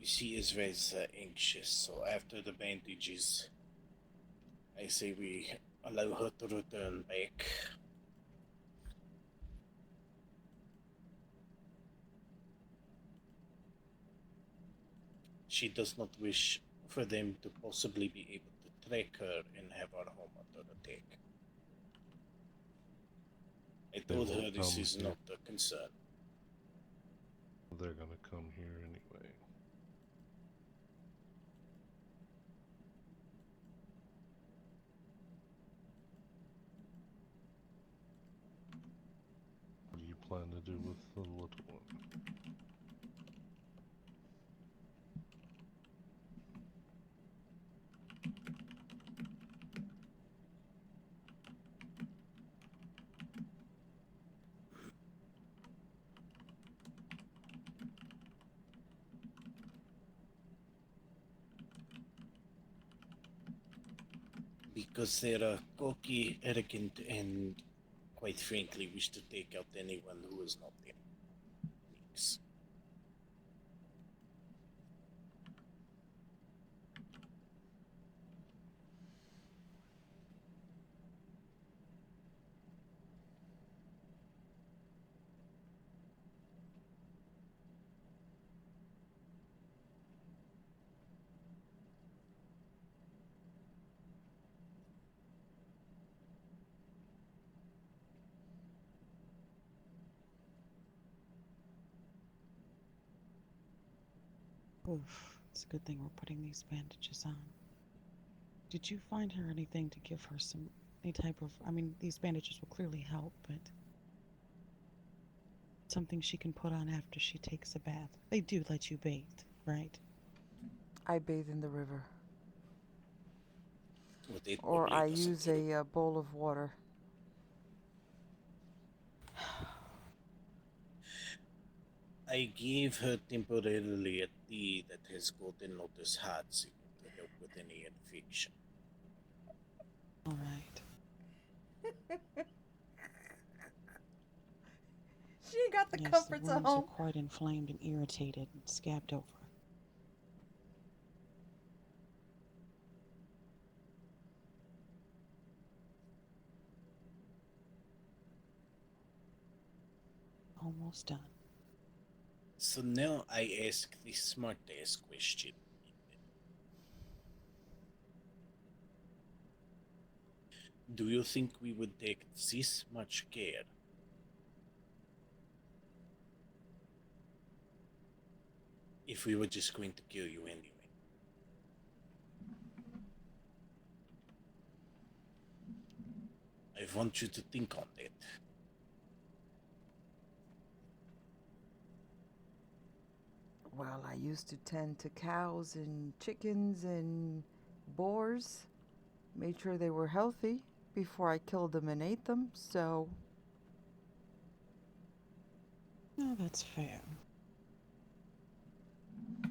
She is very anxious, so after the bandages, I say we allow her to return back. She does not wish for them to possibly be able to track her and have our home under attack. I told won't her this come is here. not a concern. They're gonna come here anyway. What do you plan to do with the little one? Because they're cocky, arrogant, and quite frankly wish to take out anyone who is not them. Nix. Oof. It's a good thing we're putting these bandages on. Did you find her anything to give her any type of, I mean, these bandages will clearly help, but something she can put on after she takes a bath. They do let you bathe, right? I bathe in the river, But it or probably I doesn't use help. a bowl of water. I gave her temporarily a tea that has gotten lotus hot serum to help with any infection. All right. She ain't got the Yes, the comforts at wounds are home. quite inflamed and irritated and scabbed over. Almost done. So now I ask the smart ass question. Do you think we would take this much care if we were just going to kill you anyway? I want you to think on that. Well, I used to tend to cows and chickens and boars. Made sure they were healthy before I killed them and ate them, so No, that's fair.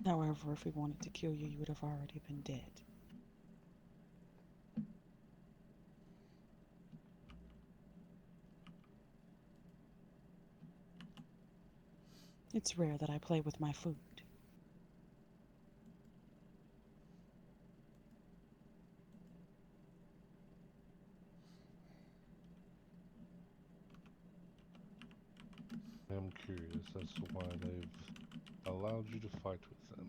However, if we wanted to kill you, you would have already been dead. It's rare that I play with my food. I'm curious as to why they've allowed you to fight with them,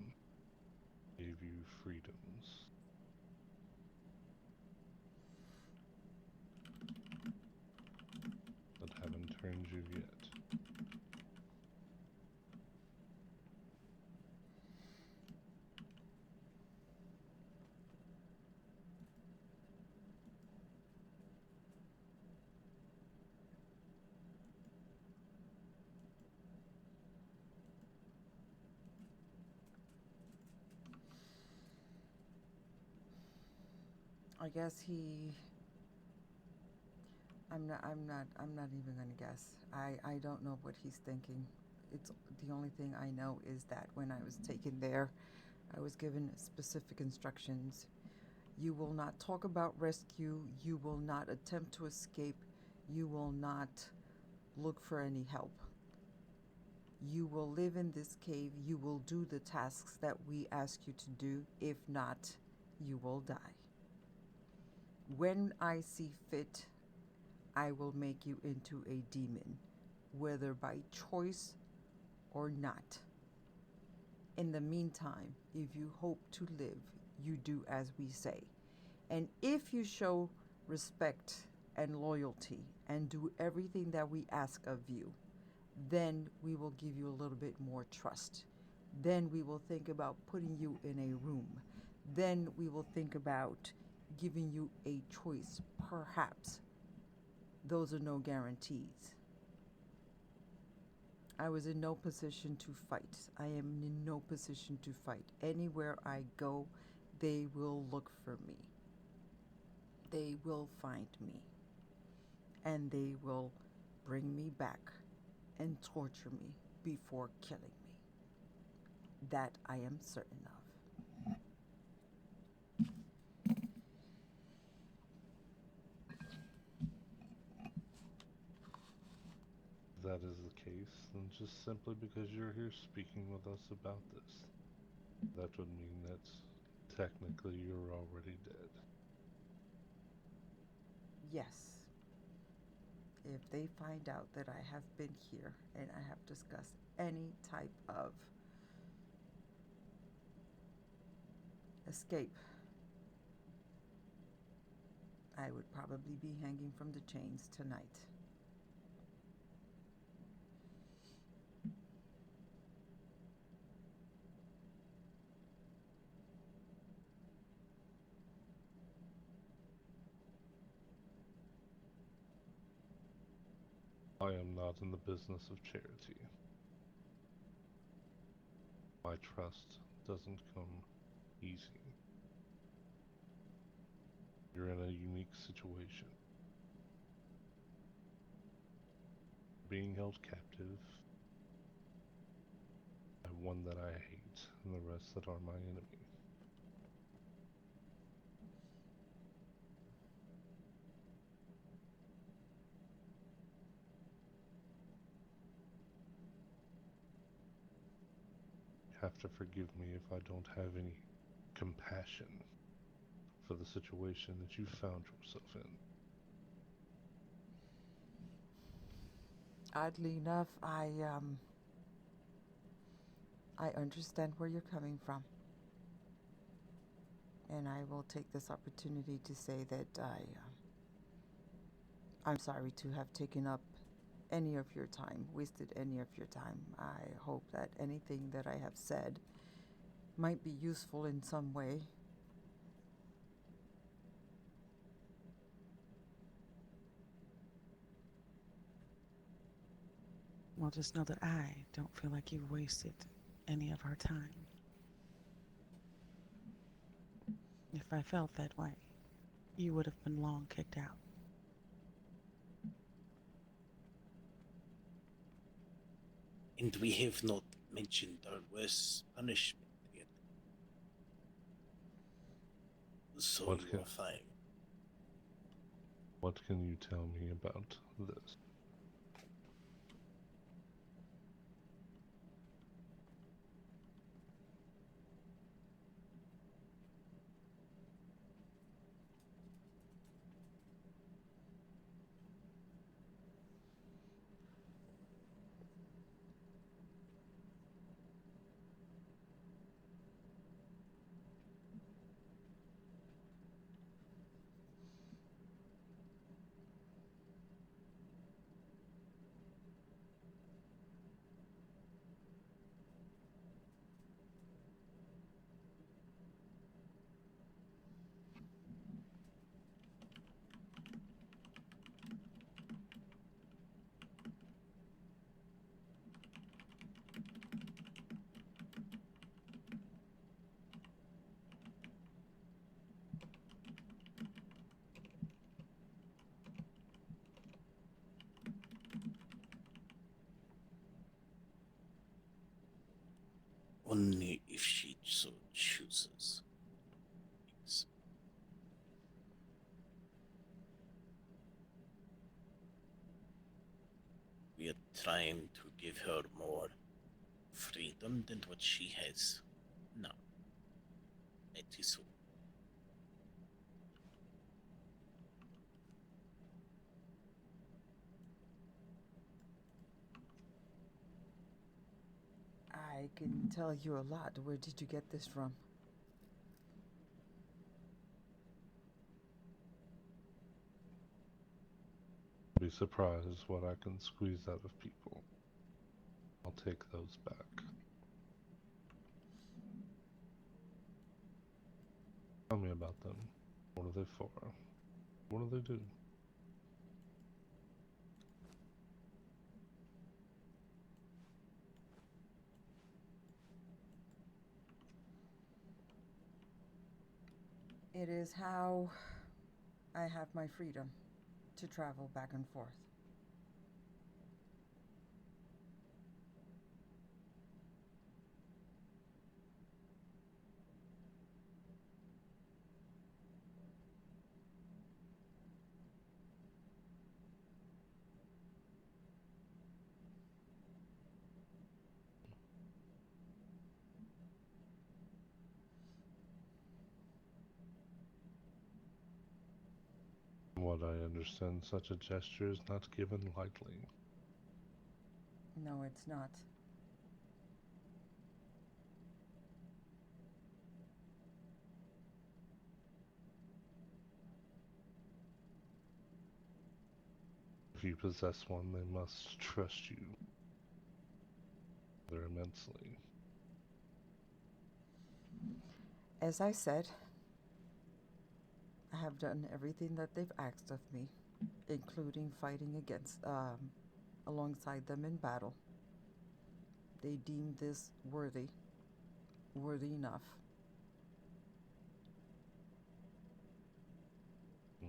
gave you freedoms. That haven't turned you yet. I guess I'm not even gonna guess. I don't know what he's thinking. It's the only thing I know is that when I was taken there, I was given specific instructions. You will not talk about rescue, you will not attempt to escape, you will not look for any help. You will live in this cave, you will do the tasks that we ask you to do. If not, you will die. When I see fit, I will make you into a demon, whether by choice or not. In the meantime, if you hope to live, you do as we say. And if you show respect and loyalty and do everything that we ask of you, then we will give you a little bit more trust. Then we will think about putting you in a room. Then we will think about giving you a choice, perhaps. Those are no guarantees. I was in no position to fight. I am in no position to fight. Anywhere I go, they will look for me. They will find me. And they will bring me back and torture me before killing me. That I am certain of. If that is the case, then just simply because you're here speaking with us about this, that would mean that technically you're already dead. Yes. If they find out that I have been here and I have discussed any type of escape, I would probably be hanging from the chains tonight. I am not in the business of charity. My trust doesn't come easy. You're in a unique situation. Being held captive by one that I hate and the rest that are my enemy. You have to forgive me if I don't have any compassion for the situation that you found yourself in. Oddly enough, I understand where you're coming from. And I will take this opportunity to say that I'm sorry to have taken up any of your time, wasted any of your time. I hope that anything that I have said might be useful in some way. Well, just know that I don't feel like you've wasted any of our time. If I felt that way, you would have been long kicked out. And we have not mentioned our worst punishment yet. So What you can- are fine. What can you tell me about this? Only if she so chooses. Yes. We are trying to give her more freedom than what she has now. That is all. I can tell you a lot. Where did you get this from? Be surprised what I can squeeze out of people. I'll take those back. Tell me about them. What are they for? What do they do? It is how I have my freedom to travel back and forth. From what I understand, such a gesture is not given lightly. No, it's not. If you possess one, they must trust you rather immensely. As I said, I have done everything that they've asked of me, including fighting against alongside them in battle. They deemed this worthy enough. Mm.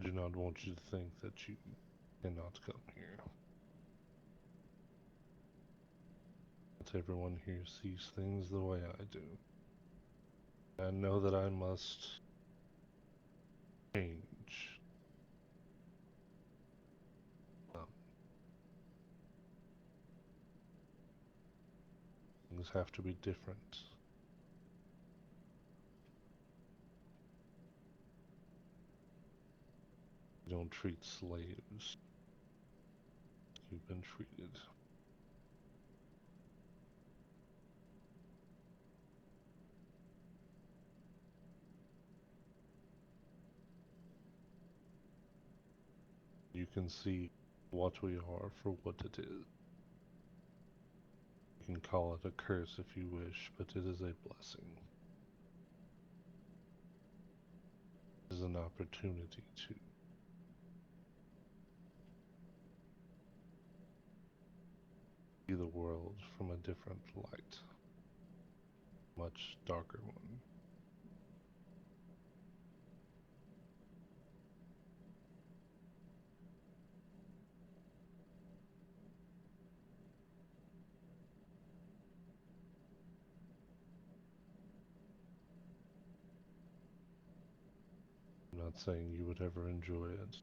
I do not want you to think that you cannot come here. Not everyone here sees things the way I do. I know that I must change. Things have to be different. You don't treat slaves. You've been treated. You can see what we are for what it is. You can call it a curse if you wish, but it is a blessing. It is an opportunity to see the world from a different light. Much darker one. I'm not saying you would ever enjoy it,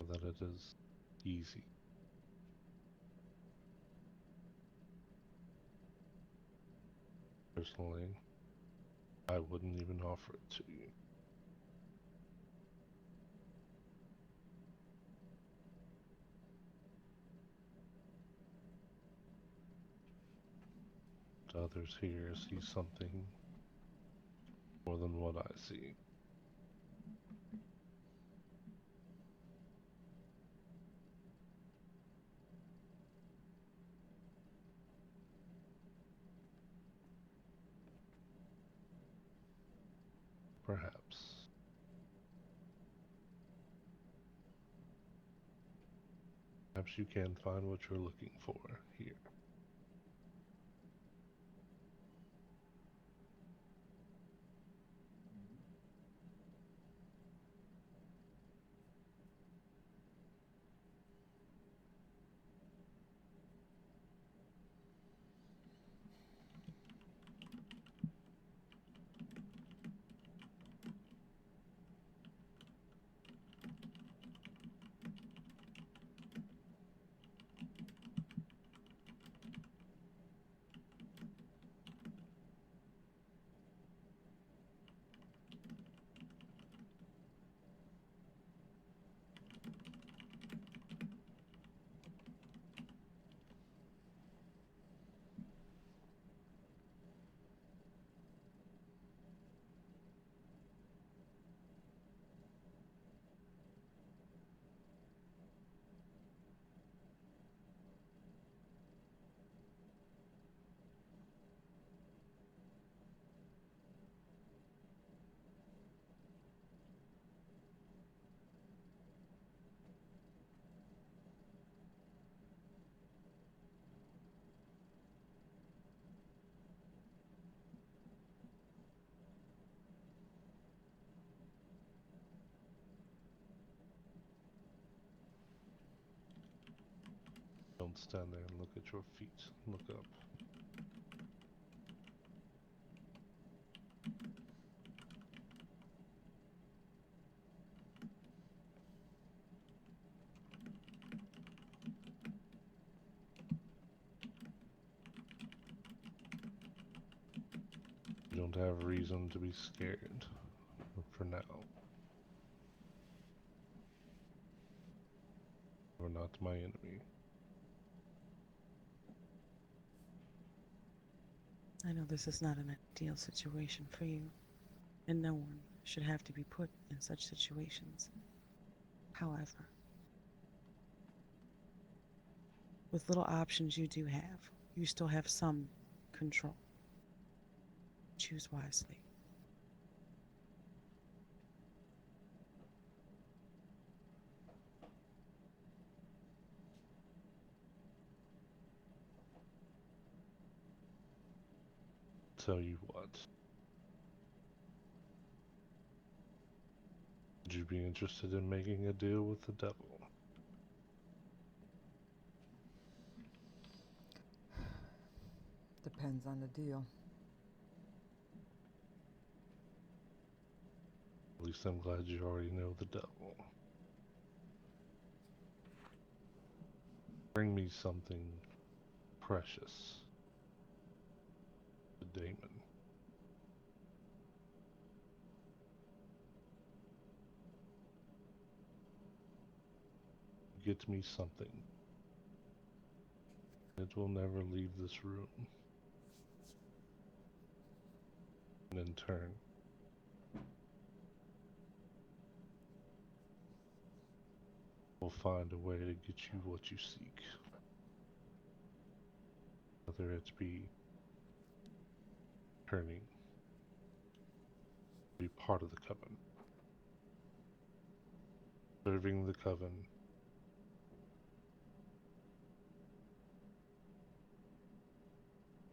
or that it is easy. Personally, I wouldn't even offer it to you. But others here see something more than what I see. Perhaps. Perhaps you can find what you're looking for here. Don't stand there and look at your feet. Look up. You don't have reason to be scared for now. You're not my enemy. I know this is not an ideal situation for you, and no one should have to be put in such situations. However, with little options you do have, you still have some control. Choose wisely. Tell you what. Would you be interested in making a deal with the devil? Depends on the deal. At least I'm glad you already know the devil. Bring me something precious. The Damon. Get me something. It will never leave this room. And in turn, we'll find a way to get you what you seek. Whether it be turning, be part of the coven, serving the coven,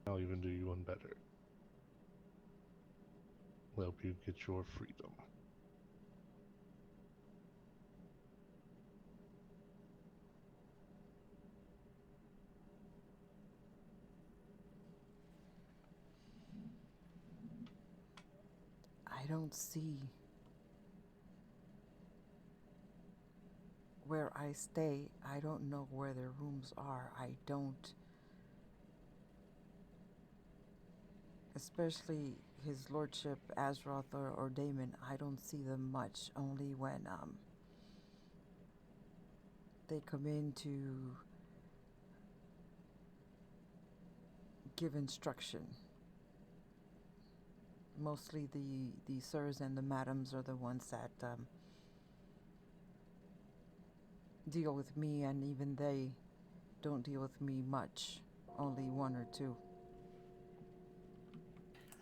I'll even do you one better. Help you get your freedom. I don't see where I stay. I don't know where their rooms are. I don't. Especially his lordship, Azeroth or Damon, I don't see them much. Only when they come in to give instruction. Mostly the sirs and the madams are the ones that deal with me, and even they don't deal with me much. Only one or two.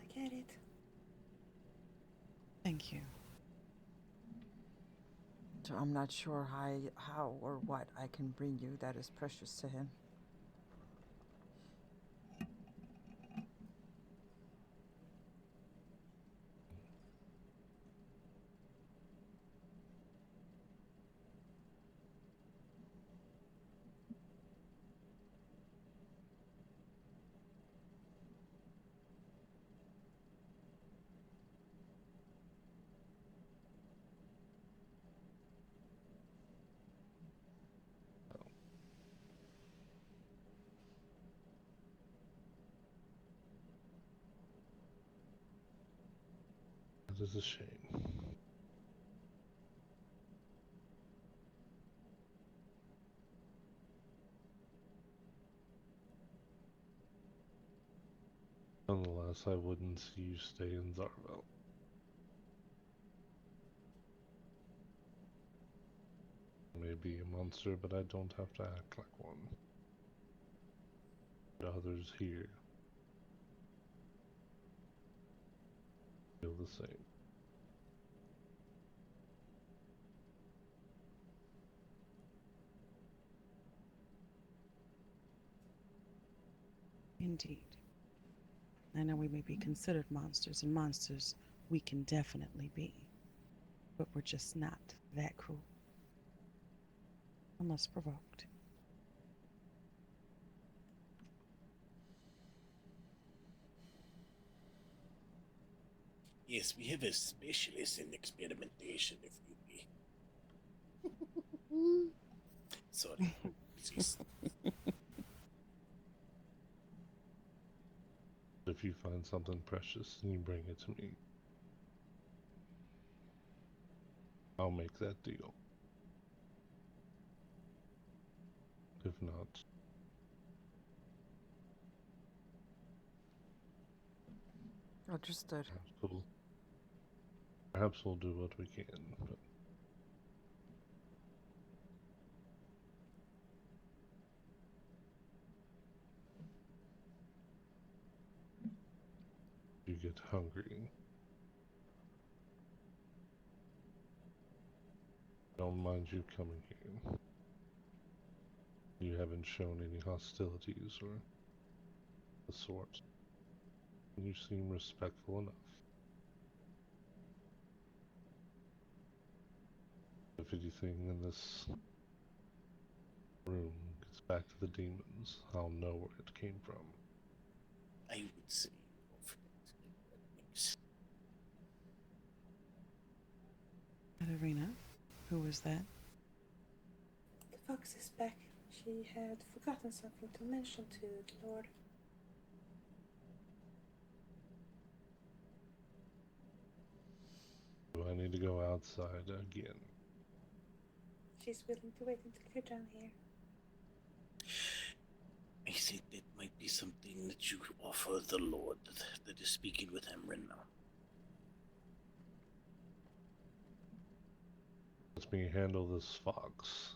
I get it. Thank you. So I'm not sure how or what I can bring you that is precious to him. That is a shame. Nonetheless, I wouldn't see you stay in Zarvel. I may be a monster, but I don't have to act like one. But others here feel the same. Indeed. I know we may be considered monsters, and monsters we can definitely be. But we're just not that cruel. Unless provoked. Yes, we have a specialist in experimentation if you be. Sorry. Please. If you find something precious, then you bring it to me. I'll make that deal. If not, Understood. perhaps we'll do what we can. But you get hungry. Don't mind you coming here. You haven't shown any hostilities or the sort. You seem respectful enough. If anything in this room gets back to the demons, I'll know where it came from. I would say go for it. That makes Katarina, who was that? The fox is back. She had forgotten something to mention to the Lord. Do I need to go outside again? She's willing to wait until you're down here. I think that might be something that you offer the Lord that is speaking with Amrin now. Let me handle this fox.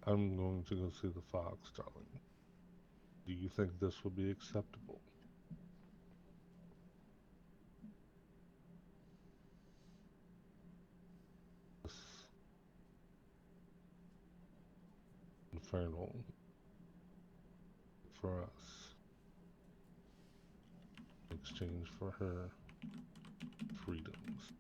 I'm going to go see the fox, darling. Do you think this would be acceptable? This infernal for us in exchange for her freedoms.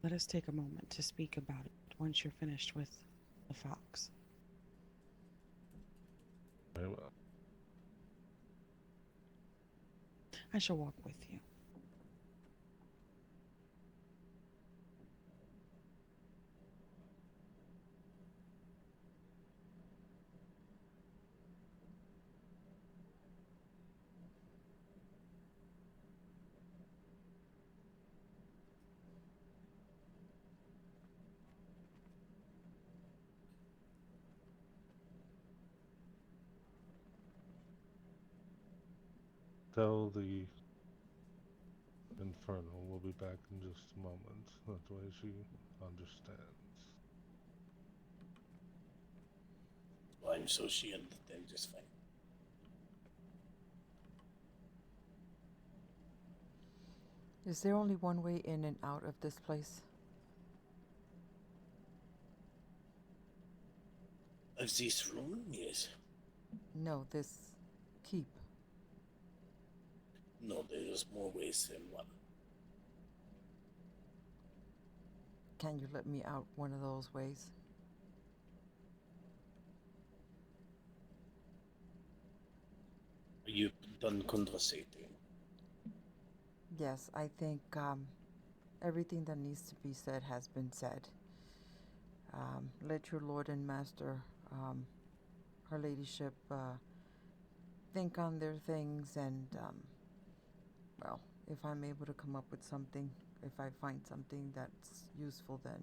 Let us take a moment to speak about it once you're finished with the fox. Very well. I shall walk with you. Tell the Inferno we'll be back in just a moment. That way she understands. I'm so she understands just fine. Is there only one way in and out of this place? Of this room, yes. No, this keep. No, there's more ways than one. Can you let me out one of those ways? Are you done conversating? Yes, I think everything that needs to be said has been said. Let your lord and master, her ladyship, think on their things, and well, if I'm able to come up with something, if I find something that's useful, then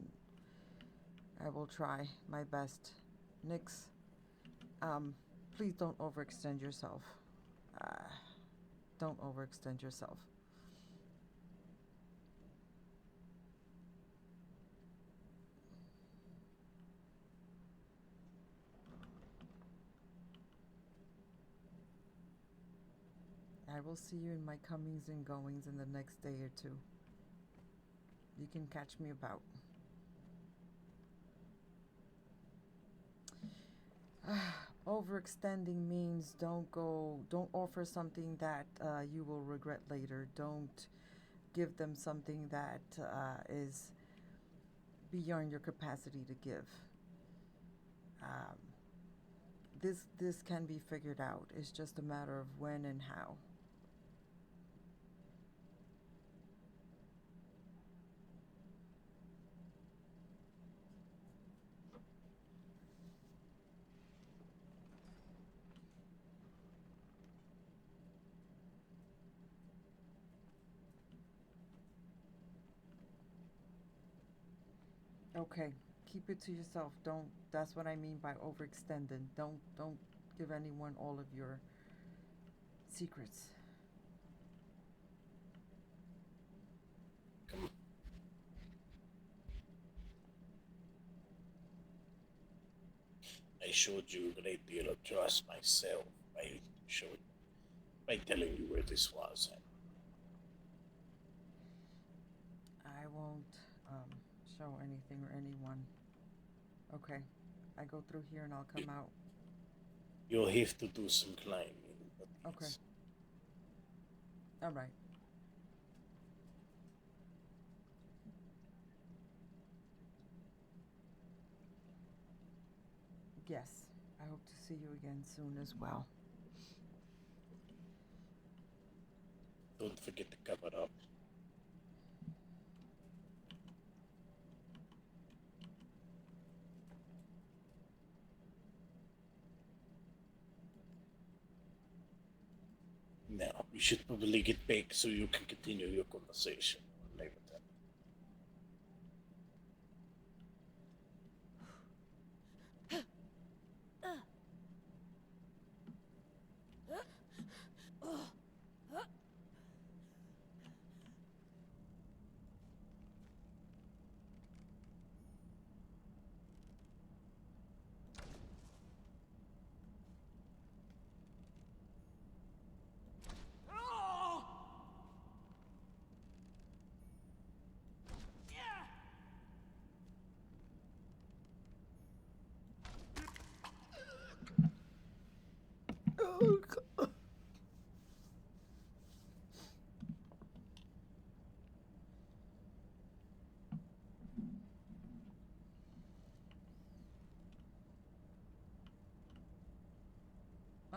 I will try my best. Nix, please don't overextend yourself. Don't overextend yourself. I will see you in my comings and goings in the next day or two. You can catch me about. Overextending means don't offer something that you will regret later. Don't give them something that is beyond your capacity to give. This can be figured out. It's just a matter of when and how. Okay, keep it to yourself. Don't. That's what I mean by overextending. Don't give anyone all of your secrets. Come on. I showed you a great deal of trust myself by telling you where this was. I won't show anything or anyone. Okay, I go through here and I'll come out. You'll have to do some climbing. But Okay. it's- All right. Yes, I hope to see you again soon as well. Don't forget to cover up. Now, you should probably get back so you can continue your conversation. I'll leave it at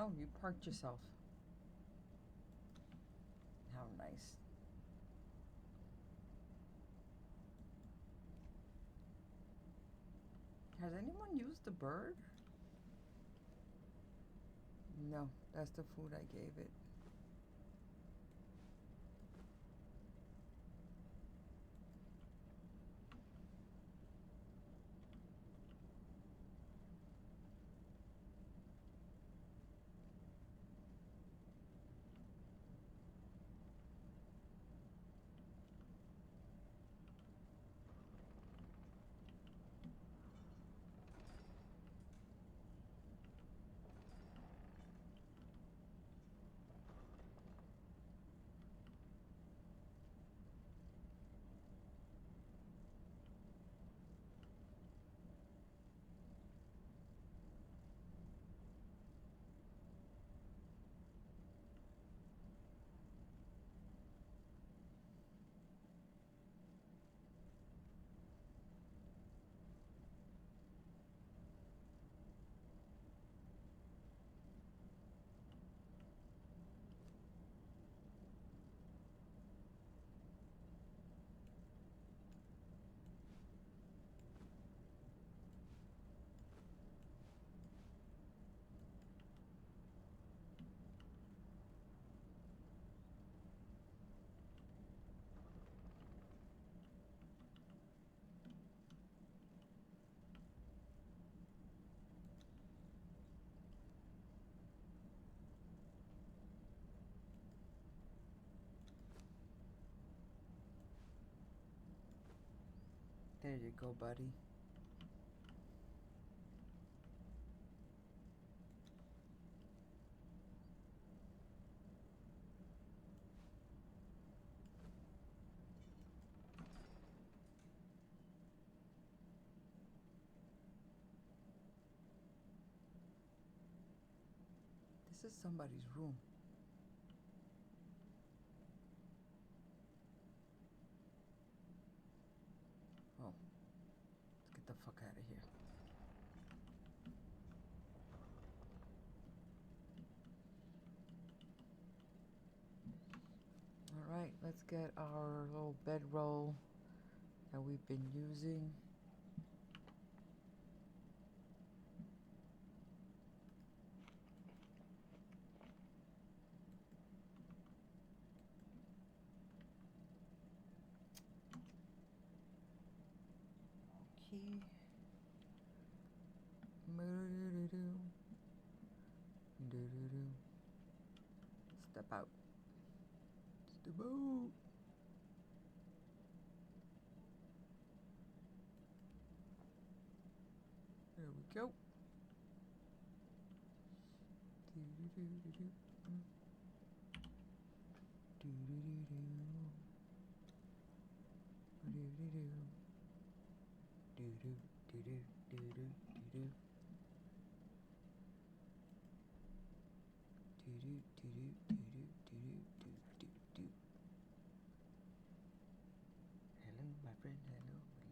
Oh, you parked yourself. How nice. Has anyone used the bird? No, that's the food I gave it. There you go, buddy. This is somebody's room. Oh, let's get the fuck out of here. All right, let's get our little bedroll that we've been using. Okay. Step out. Step out. There we go.